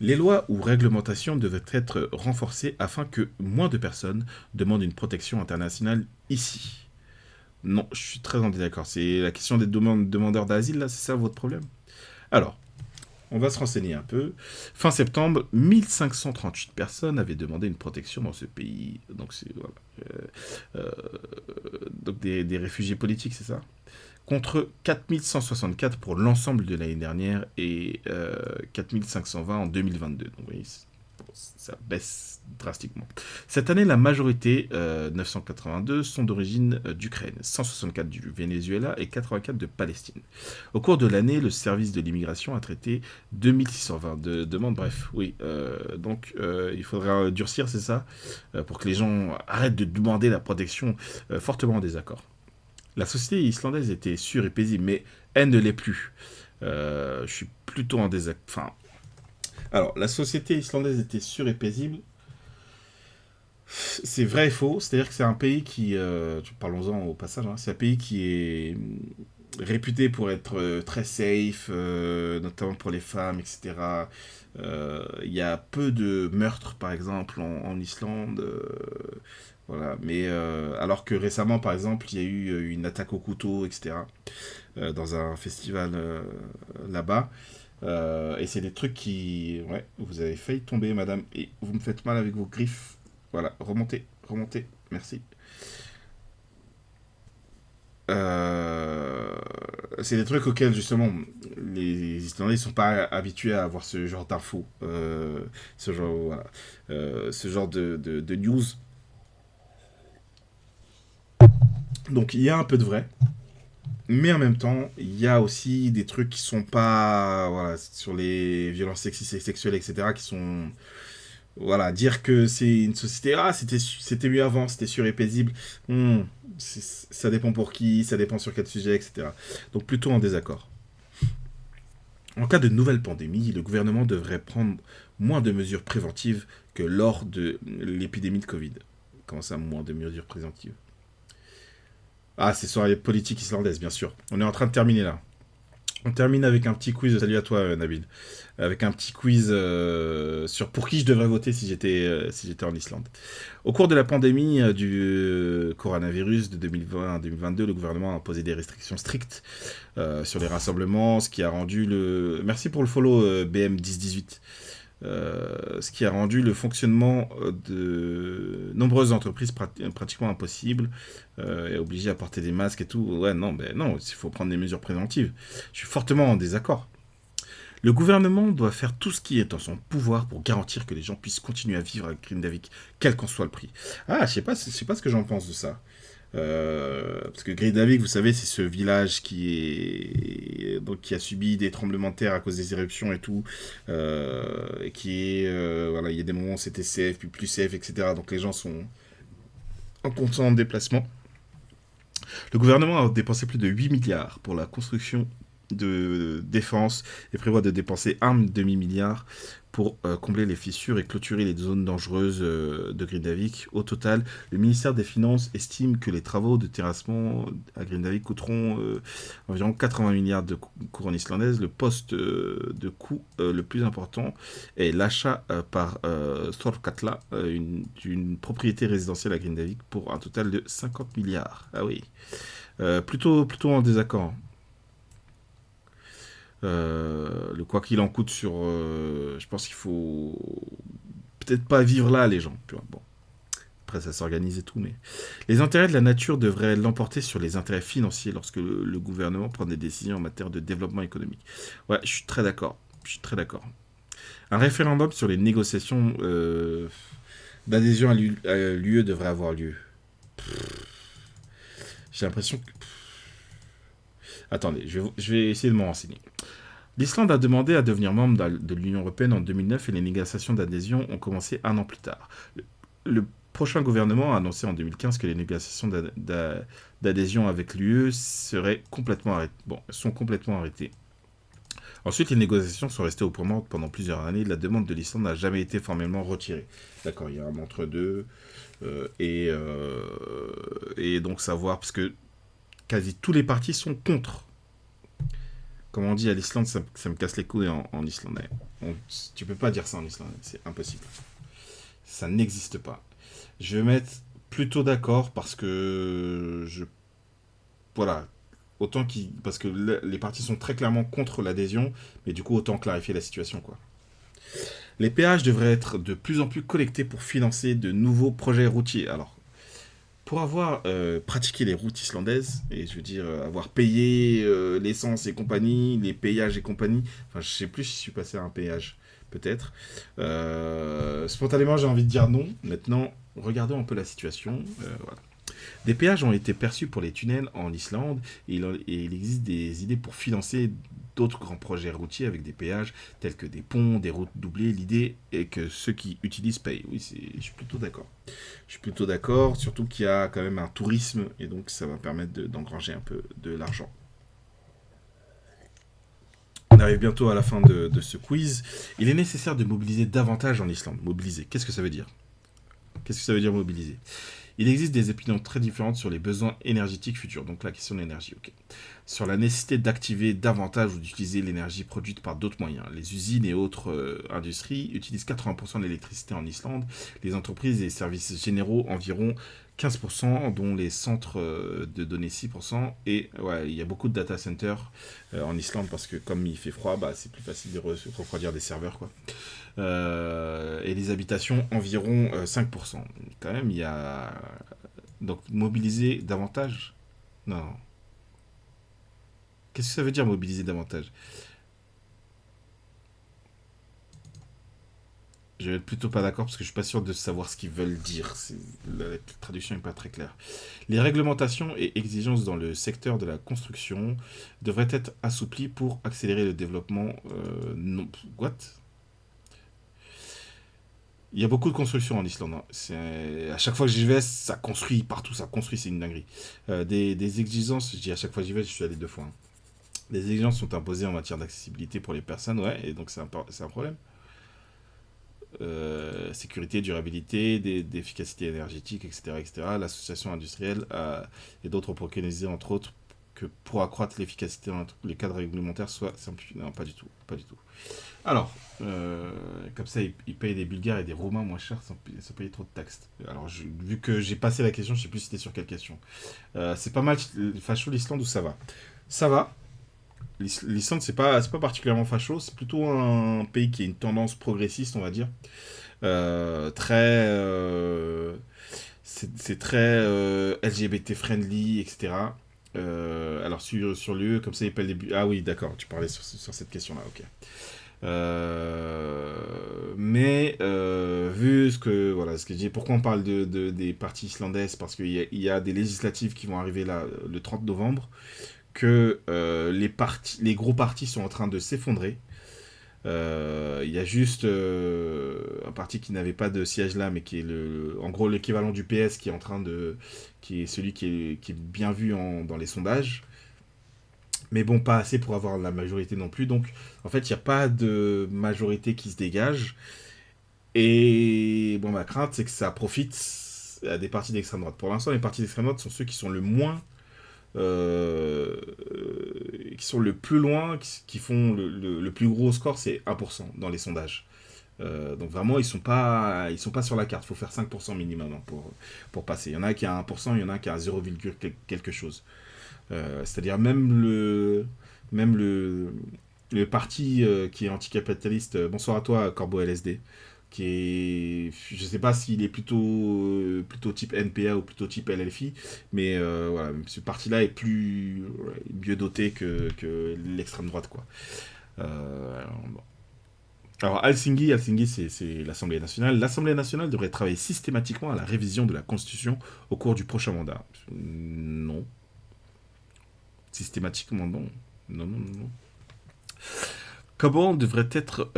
Speaker 1: Les lois ou réglementations devraient être renforcées afin que moins de personnes demandent une protection internationale ici. Non, je suis très en désaccord. C'est la question des demandeurs d'asile, là, c'est ça votre problème? Alors, on va se renseigner un peu. Fin septembre, 1538 personnes avaient demandé une protection dans ce pays. Donc, c'est voilà. Donc des réfugiés politiques, c'est ça? Contre 4164 pour l'ensemble de l'année dernière et 4520 en 2022. Donc, vous voyez, ça baisse drastiquement. Cette année, la majorité, 982, sont d'origine d'Ukraine, 164 du Venezuela et 84 de Palestine. Au cours de l'année, le service de l'immigration a traité 2620 de demandes. Bref, oui. Donc, il faudra durcir, c'est ça, pour que les gens arrêtent de demander la protection, fortement en désaccord. La société islandaise était sûre et paisible, mais elle ne l'est plus. Je suis plutôt en désaccord. Enfin, alors, la société islandaise était sûre et paisible. C'est vrai et faux. C'est-à-dire que c'est un pays qui, parlons-en au passage, hein, c'est un pays qui est réputé pour être très safe, notamment pour les femmes, etc. Il y a peu de meurtres, par exemple, en Islande. Voilà. Mais alors que récemment, par exemple, il y a eu une attaque au couteau, etc. Dans un festival là-bas. Et c'est des trucs qui... Ouais, vous avez failli tomber, madame. Et vous me faites mal avec vos griffes. Voilà, remontez, remontez. Merci. Euh, c'est des trucs auxquels, justement, les Islandais ne sont pas habitués à avoir ce genre d'infos. Ce genre, voilà. Ce genre de news. Donc, il y a un peu de vrai. Mais en même temps, il y a aussi des trucs qui sont pas, voilà, sur les violences sexistes et sexuelles, etc., qui sont, voilà, dire que c'est une société, ah, c'était mieux avant, c'était sûr et paisible, hmm, ça dépend pour qui, ça dépend sur quel sujet, etc. Donc plutôt en désaccord. En cas de nouvelle pandémie, le gouvernement devrait prendre moins de mesures préventives que lors de l'épidémie de Covid. Comment ça, moins de mesures préventives? Ah, c'est sur les politiques islandaises, bien sûr. On est en train de terminer là. On termine avec un petit quiz. Salut à toi, Nabil. Avec un petit quiz sur pour qui je devrais voter si j'étais en Islande. Au cours de la pandémie du coronavirus de 2020 à 2022, le gouvernement a imposé des restrictions strictes sur les rassemblements, ce qui a rendu le... Merci pour le follow BM1018. Ce qui a rendu le fonctionnement de nombreuses entreprises pratiquement impossible et obligé à porter des masques et tout. Ouais, non, ben non, il faut prendre des mesures préventives. Je suis fortement en désaccord. Le gouvernement doit faire tout ce qui est en son pouvoir pour garantir que les gens puissent continuer à vivre à Grindavik, quel qu'en soit le prix. Ah, je sais pas ce que j'en pense de ça. Parce que Grindavik, vous savez, c'est ce village donc, qui a subi des tremblements de terre à cause des éruptions et tout, et qui est, voilà, il y a des moments où c'était safe, puis plus safe, etc. Donc les gens sont en constant déplacement. Le gouvernement a dépensé plus de 8 milliards pour la construction de défense et prévoit de dépenser un demi-milliard pour combler les fissures et clôturer les zones dangereuses de Grindavik. Au total, le ministère des Finances estime que les travaux de terrassement à Grindavik coûteront environ 80 milliards de couronnes islandaises. Le poste de coût le plus important est l'achat par Storkatla, d'une propriété résidentielle à Grindavik, pour un total de 50 milliards. Ah oui, plutôt en désaccord. Le quoi qu'il en coûte sur... je pense qu'il faut peut-être pas vivre là, les gens. Tu vois. Bon, après, ça s'organise et tout, mais... Les intérêts de la nature devraient l'emporter sur les intérêts financiers lorsque le gouvernement prend des décisions en matière de développement économique. Ouais, je suis très d'accord. Un référendum sur les négociations d'adhésion à l'UE devrait avoir lieu. J'ai l'impression que... Attendez, je vais essayer de m'en renseigner. L'Islande a demandé à devenir membre de l'Union européenne en 2009 et les négociations d'adhésion ont commencé un an plus tard. Le prochain gouvernement a annoncé en 2015 que les négociations d'adhésion avec l'UE sont complètement arrêtées. Ensuite, les négociations sont restées au point mort pendant plusieurs années. La demande de l'Islande n'a jamais été formellement retirée. D'accord, il y a un entre-deux. Et donc savoir, parce que quasi tous les partis sont contre. Comme on dit à l'Islande, ça me casse les couilles en islandais. Tu peux pas dire ça en islandais, c'est impossible. Ça n'existe pas. Je vais mettre plutôt d'accord parce que voilà. Parce que les partis sont très clairement contre l'adhésion, mais du coup, autant clarifier la situation, quoi. Les péages devraient être de plus en plus collectés pour financer de nouveaux projets routiers. Alors, pour avoir pratiqué les routes islandaises, et je veux dire, avoir payé l'essence et compagnie, les péages et compagnie, enfin, je sais plus si je suis passé à un péage, peut-être. Spontanément, j'ai envie de dire non. Maintenant, regardons un peu la situation. Voilà. Des péages ont été perçus pour les tunnels en Islande et il existe des idées pour financer d'autres grands projets routiers avec des péages tels que des ponts, des routes doublées. L'idée est que ceux qui utilisent payent. Oui, je suis plutôt d'accord. Je suis plutôt d'accord, surtout qu'il y a quand même un tourisme et donc ça va permettre d'engranger un peu de l'argent. On arrive bientôt à la fin de ce quiz. Il est nécessaire de mobiliser davantage en Islande. Mobiliser, qu'est-ce que ça veut dire? Qu'est-ce que ça veut dire mobiliser? Il existe des opinions très différentes sur les besoins énergétiques futurs, donc la question de l'énergie, ok. Sur la nécessité d'activer davantage ou d'utiliser l'énergie produite par d'autres moyens. Les usines et autres industries utilisent 80% de l'électricité en Islande, les entreprises et services généraux environ 15%, dont les centres de données 6%, et ouais, il y a beaucoup de data centers en Islande parce que comme il fait froid, bah, c'est plus facile de refroidir des serveurs, quoi. Et les habitations environ 5%. Quand même, il y a... Donc, mobiliser davantage? Non. Qu'est-ce que ça veut dire mobiliser davantage? Je vais être plutôt pas d'accord parce que je suis pas sûr de savoir ce qu'ils veulent dire. La traduction n'est pas très claire. Les réglementations et exigences dans le secteur de la construction devraient être assouplies pour accélérer le développement. Non. What? Il y a beaucoup de construction en Islande, hein. À chaque fois que j'y vais, ça construit partout, ça construit, c'est une dinguerie. Des exigences, je dis à chaque fois que j'y vais, je suis allé 2 fois, hein. Des exigences sont imposées en matière d'accessibilité pour les personnes, ouais, et donc c'est un problème. Sécurité, durabilité, d'efficacité énergétique, etc., etc. L'association industrielle et d'autres ont préconisé, entre autres, que pour accroître l'efficacité, les cadres réglementaires soient simplifiés. Non, pas du tout, pas du tout. Alors, comme ça, ils payent des Bulgares et des Romains moins cher sans payer trop de taxes. Alors, vu que j'ai passé la question, je sais plus si c'était sur quelle question. C'est pas mal, facho l'Islande, où ça va? Ça va. L'Islande, c'est pas particulièrement facho, c'est plutôt un pays qui a une tendance progressiste, on va dire. Très. C'est très LGBT friendly, etc. Alors, sur l'UE, comme ça, ils payent des. Ah oui, d'accord, tu parlais sur cette question-là, ok. Mais vu ce que je dis, pourquoi on parle des parties islandaises? Parce qu'il y a des législatives qui vont arriver là le 30 novembre, que les gros partis sont en train de s'effondrer. Il y a juste un parti qui n'avait pas de siège là, mais qui est en gros l'équivalent du PS, qui est celui qui est bien vu dans les sondages. Mais bon, pas assez pour avoir la majorité non plus. Donc, en fait, il n'y a pas de majorité qui se dégage. Et bon, ma crainte, c'est que ça profite à des partis d'extrême droite. Pour l'instant, les partis d'extrême droite sont ceux qui sont le moins... qui sont le plus loin, qui font le plus gros score, c'est 1% dans les sondages. Donc vraiment, ils sont pas sur la carte. Il faut faire 5% minimum, hein, pour passer. Il y en a qui a 1%, il y en a qui a 0, quelque chose. C'est-à-dire même le parti qui est anticapitaliste, bonsoir à toi Corbeau LSD, qui est, je sais pas s'il est plutôt type NPA ou plutôt type LFI, mais voilà, ce parti-là est mieux doté que l'extrême droite, quoi. Bon. Alors Helsinki, c'est l'Assemblée nationale. L'Assemblée nationale devrait travailler systématiquement à la révision de la Constitution au cours du prochain mandat. Non. Systématiquement, non. Non, non, non, non. Comment devraient être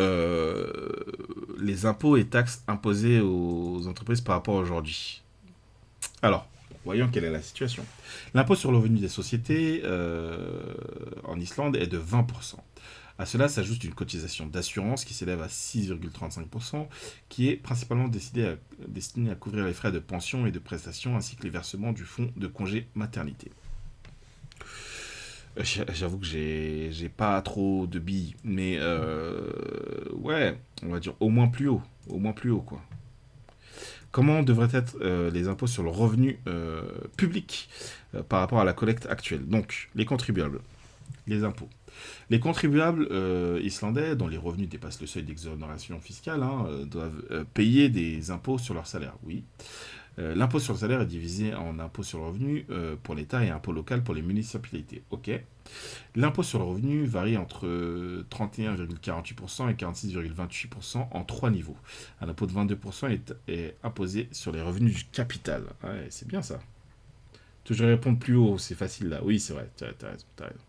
Speaker 1: les impôts et taxes imposés aux entreprises par rapport à aujourd'hui? Alors, voyons quelle est la situation. L'impôt sur le revenu des sociétés en Islande est de 20%. À cela s'ajoute une cotisation d'assurance qui s'élève à 6,35%, qui est principalement destinée à couvrir les frais de pension et de prestations ainsi que les versements du fonds de congé maternité. J'avoue que j'ai pas trop de billes, mais ouais, on va dire au moins plus haut, quoi. Comment devraient être les impôts sur le revenu public par rapport à la collecte actuelle? Donc, les contribuables, les impôts. Les contribuables islandais, dont les revenus dépassent le seuil d'exonération fiscale, hein, doivent payer des impôts sur leur salaire, oui. L'impôt sur le salaire est divisé en impôt sur le revenu pour l'État et impôt local pour les municipalités. Ok. L'impôt sur le revenu varie entre 31,48% et 46,28% en 3 niveaux. Un impôt de 22% est imposé sur les revenus du capital. Ouais, c'est bien ça. Toujours répondre plus haut, c'est facile là. Oui, c'est vrai, t'as raison, t'as raison.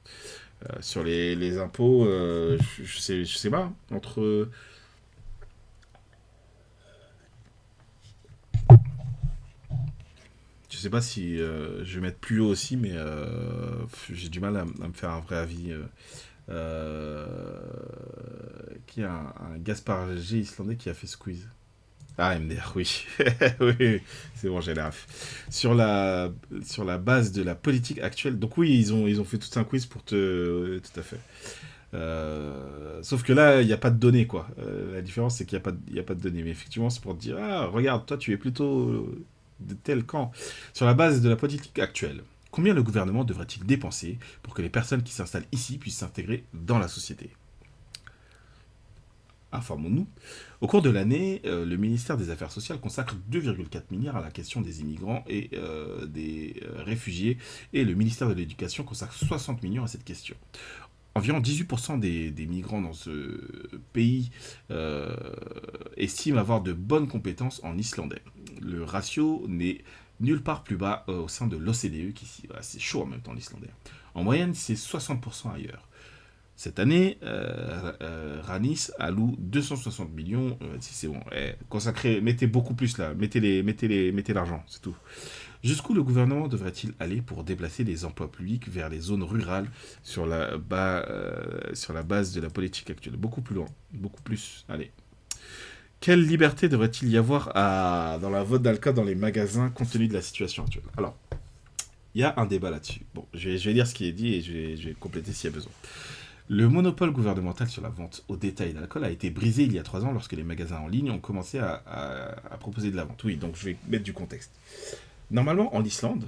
Speaker 1: Sur les impôts, je sais pas, entre... Je sais pas si je vais mettre plus haut aussi, mais j'ai du mal à me faire un vrai avis. Qui a un Gaspard G islandais qui a fait Squeeze. Ah, MDR, oui. Oui, c'est bon, j'ai la ref. Sur la base de la politique actuelle. Donc oui, ils ont fait tout un quiz pour te... Tout à fait. Sauf que là, il n'y a pas de données, quoi. La différence, c'est qu'il n'y a, il y a pas de données. Mais effectivement, c'est pour te dire, ah, regarde, toi, tu es plutôt de tel camp. Sur la base de la politique actuelle, combien le gouvernement devrait-il dépenser pour que les personnes qui s'installent ici puissent s'intégrer dans la société? Informons-nous. Au cours de l'année, le ministère des Affaires sociales consacre 2,4 milliards à la question des immigrants et des réfugiés, et le ministère de l'Éducation consacre 60 millions à cette question. Environ 18% des migrants dans ce pays estiment avoir de bonnes compétences en islandais. Le ratio n'est nulle part plus bas au sein de l'OCDE, qui voilà, c'est chaud en même temps l'islandais. En moyenne, c'est 60% ailleurs. Cette année, Ranis alloue 260 millions. Si c'est bon, consacrez, mettez beaucoup plus là, mettez l'argent, c'est tout. Jusqu'où le gouvernement devrait-il aller pour déplacer les emplois publics vers les zones rurales sur sur la base de la politique actuelle? Beaucoup plus loin, beaucoup plus. Allez. Quelle liberté devrait-il y avoir dans la vote d'alcool dans les magasins compte tenu de la situation actuelle? Alors, il y a un débat là-dessus. Bon, je vais lire ce qui est dit et je vais compléter s'il y a besoin. Le monopole gouvernemental sur la vente au détail d'alcool a été brisé il y a 3 ans lorsque les magasins en ligne ont commencé à proposer de la vente. Oui, donc je vais mettre du contexte. Normalement, en Islande,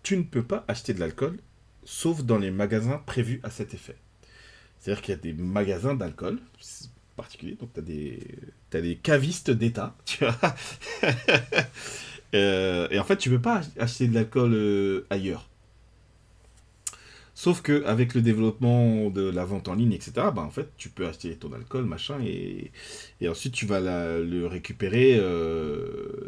Speaker 1: tu ne peux pas acheter de l'alcool sauf dans les magasins prévus à cet effet. C'est-à-dire qu'il y a des magasins d'alcool particuliers, donc t'as des cavistes d'État, tu vois. Et en fait, tu peux pas acheter de l'alcool ailleurs. Sauf qu'avec le développement de la vente en ligne, etc., bah, en fait, tu peux acheter ton alcool, machin, et ensuite tu vas le récupérer,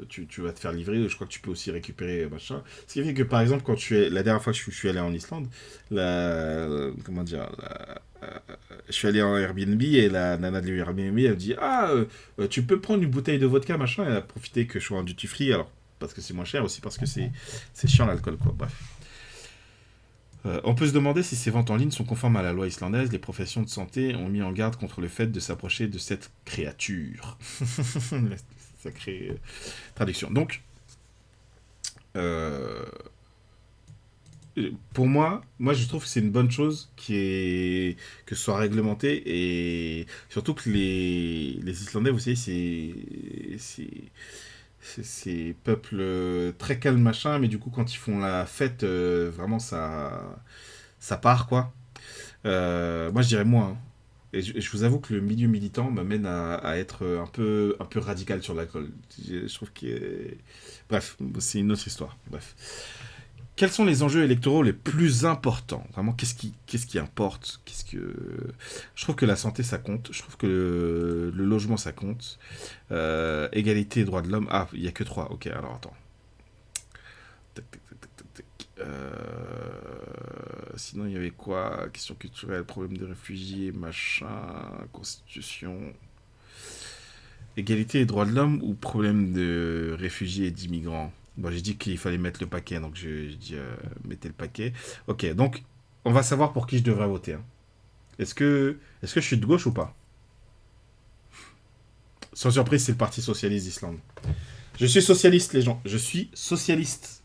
Speaker 1: tu vas te faire livrer, je crois que tu peux aussi récupérer, machin. Ce qui fait que, par exemple, la dernière fois que je suis allé en Islande, comment dire, je suis allé en Airbnb, et la nana de l'Airbnb, elle me dit, ah, tu peux prendre une bouteille de vodka, machin, et elle a profité que je sois en duty free, alors, parce que c'est moins cher, aussi parce que c'est chiant l'alcool, quoi, bref. On peut se demander si ces ventes en ligne sont conformes à la loi islandaise. Les professions de santé ont mis en garde contre le fait de s'approcher de cette créature. Sacrée traduction. Donc, pour moi, je trouve que c'est une bonne chose que ce soit réglementé, et surtout que les Islandais, vous savez, c'est peuple très calme machin, mais du coup quand ils font la fête, vraiment ça part quoi. Moi je dirais moi, hein. Et je vous avoue que le milieu militant m'amène à être un peu radical sur l'alcool. Je trouve que bref, c'est une autre histoire. Bref. Quels sont les enjeux électoraux les plus importants? Vraiment, qu'est-ce qui importe? Je trouve que la santé, ça compte. Je trouve que le logement, ça compte. Égalité et droits de l'homme. Ah, il n'y a que 3. Ok, alors attends. Tac, tac, tac, tac, tac, tac. Sinon, il y avait quoi? Question culturelle, problème des réfugiés, machin, constitution. Égalité et droits de l'homme ou problème de réfugiés et d'immigrants? Bon, j'ai dit qu'il fallait mettre le paquet, donc j'ai dit mettez le paquet. Ok, donc on va savoir pour qui je devrais voter, hein. Est-ce que je suis de gauche ou pas? Sans surprise, c'est le Parti Socialiste d'Islande. Je suis socialiste, les gens. Je suis socialiste.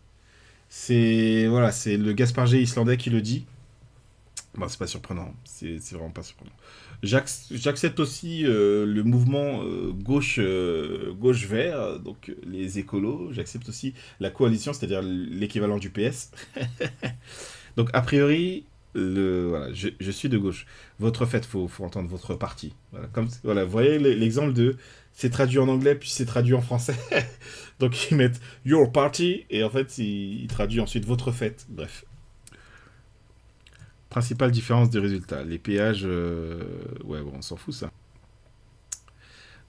Speaker 1: C'est voilà, c'est le Gaspard G islandais qui le dit. Bon, c'est pas surprenant. C'est vraiment pas surprenant. J'accepte aussi le mouvement gauche vert, donc les écolos. J'accepte aussi la coalition, c'est-à-dire l'équivalent du PS. Donc a priori, voilà, je suis de gauche. Votre fête, faut entendre votre parti. Voilà, voilà, vous voyez l'exemple de c'est traduit en anglais puis c'est traduit en français. Donc ils mettent your party et en fait ils traduisent ensuite votre fête. Bref. Principale différence des résultats. Les péages, ouais, bon, on s'en fout ça.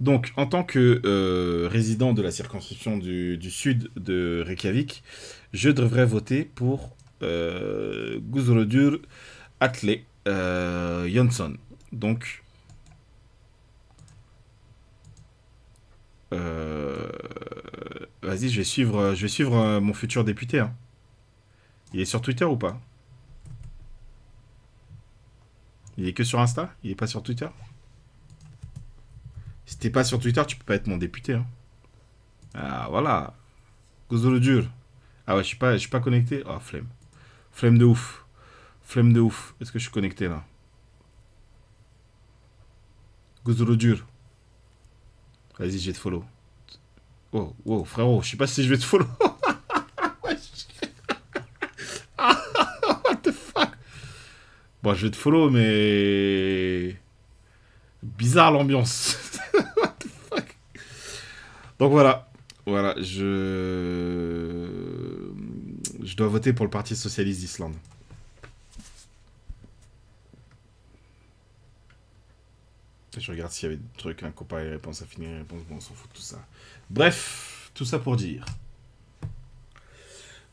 Speaker 1: Donc, en tant que résident de la circonscription du sud de Reykjavik, je devrais voter pour Guðröður Atle Jonsson. Donc, vas-y, je vais suivre mon futur député. Hein. Il est sur Twitter ou pas? Il est que sur Insta? Il est pas sur Twitter? Si t'es pas sur Twitter, tu peux pas être mon député. Hein. Ah, voilà. Guðröður. Ah ouais, je suis pas connecté. Oh, flemme. Flemme de ouf. Flemme de ouf. Est-ce que je suis connecté là? Guðröður. Vas-y, je vais te follow. Oh, wow, frérot, je sais pas si je vais te follow. What the fuck? Bon, je vais te follow, mais... Bizarre l'ambiance. What the fuck? Donc voilà. Voilà, je dois voter pour le Parti Socialiste d'Islande. Je regarde s'il y avait des trucs, un comparer réponse, affiner réponse, bon, on s'en fout de tout ça. Bref, tout ça pour dire.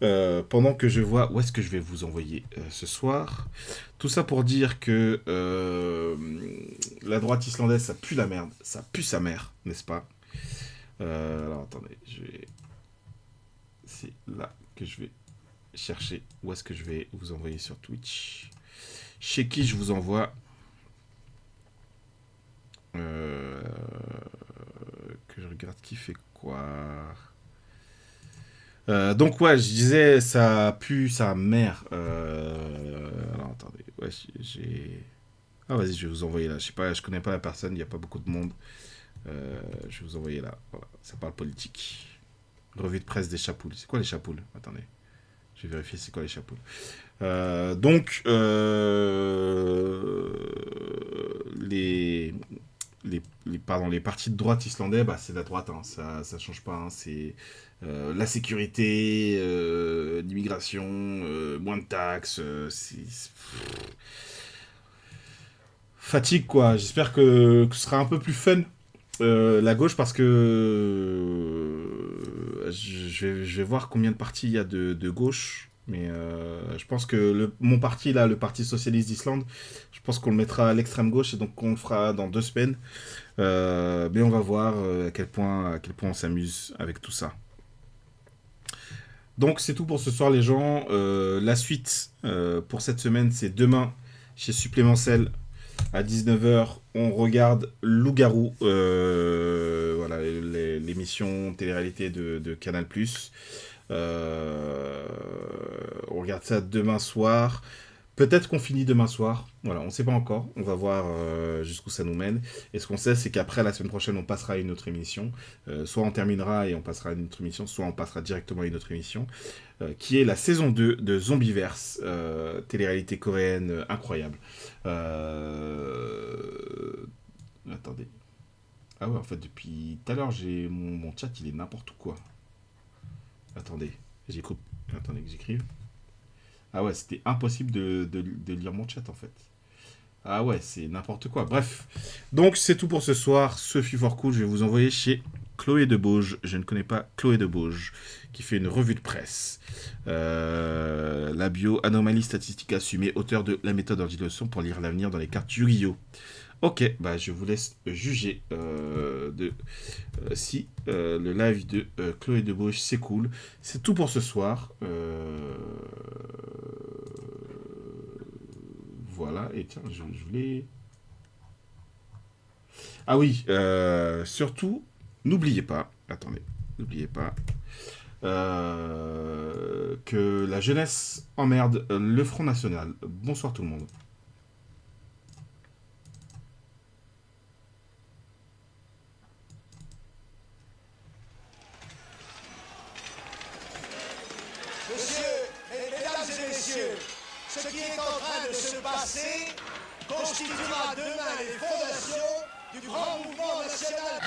Speaker 1: Pendant que je vois où est-ce que je vais vous envoyer ce soir, tout ça pour dire que la droite islandaise, ça pue la merde, ça pue sa mère, n'est-ce pas? Alors attendez, c'est là que je vais chercher où est-ce que je vais vous envoyer sur Twitch. Chez qui je vous envoie que je regarde qui fait quoi. Donc ouais, je disais ça pue sa mère. Alors attendez, ouais, j'ai... Ah vas-y, je vais vous envoyer là. Je sais pas, je connais pas la personne, il n'y a pas beaucoup de monde. Je vais vous envoyer là. Voilà, ça parle politique. Revue de presse des chapoules. C'est quoi les chapoules? Attendez. Je vais vérifier c'est quoi les chapoules. Donc, les partis de droite islandais, bah, c'est la droite. Hein, ça change pas. Hein, c'est la sécurité, l'immigration, moins de taxes. Fatigue, quoi. J'espère que ce sera un peu plus fun. La gauche parce que je vais voir combien de partis il y a de gauche, mais je pense que mon parti là, le Parti Socialiste d'Islande, je pense qu'on le mettra à l'extrême gauche et donc on le fera dans 2 semaines. Mais on va voir à quel point on s'amuse avec tout ça. Donc c'est tout pour ce soir les gens. La suite pour cette semaine c'est demain chez Supplémentiel. À 19h, on regarde Loup-Garou, voilà, l'émission télé-réalité de Canal+. On regarde ça demain soir. Peut-être qu'on finit demain soir. Voilà, on ne sait pas encore. On va voir jusqu'où ça nous mène. Et ce qu'on sait, c'est qu'après, la semaine prochaine, on passera à une autre émission. Soit on terminera et on passera à une autre émission, soit on passera directement à une autre émission, qui est la saison 2 de Zombieverse, télé-réalité coréenne incroyable. Attendez. Ah ouais, en fait, depuis tout à l'heure, j'ai mon chat, il est n'importe quoi. Attendez, attendez que j'écrive. Ah ouais, c'était impossible de lire mon chat, en fait. Ah ouais, c'est n'importe quoi. Bref. Donc, c'est tout pour ce soir. Ce fut fort cool. Je vais vous envoyer chez Chloé de Bauge. Je ne connais pas Chloé de Bauge, qui fait une revue de presse. La bio, anomalie statistique assumée, auteur de la méthode anti-leçon pour lire l'avenir dans les cartes Yu-Gi-Oh! Ok, bah je vous laisse juger si le live de Chloé de Bauge c'est cool. C'est tout pour ce soir. Voilà, et tiens, je voulais... Ah oui, surtout, n'oubliez pas, attendez, n'oubliez pas que la jeunesse emmerde le Front National. Bonsoir tout le monde.
Speaker 3: Ce qui est en train de se passer constituera demain les fondations du grand mouvement national.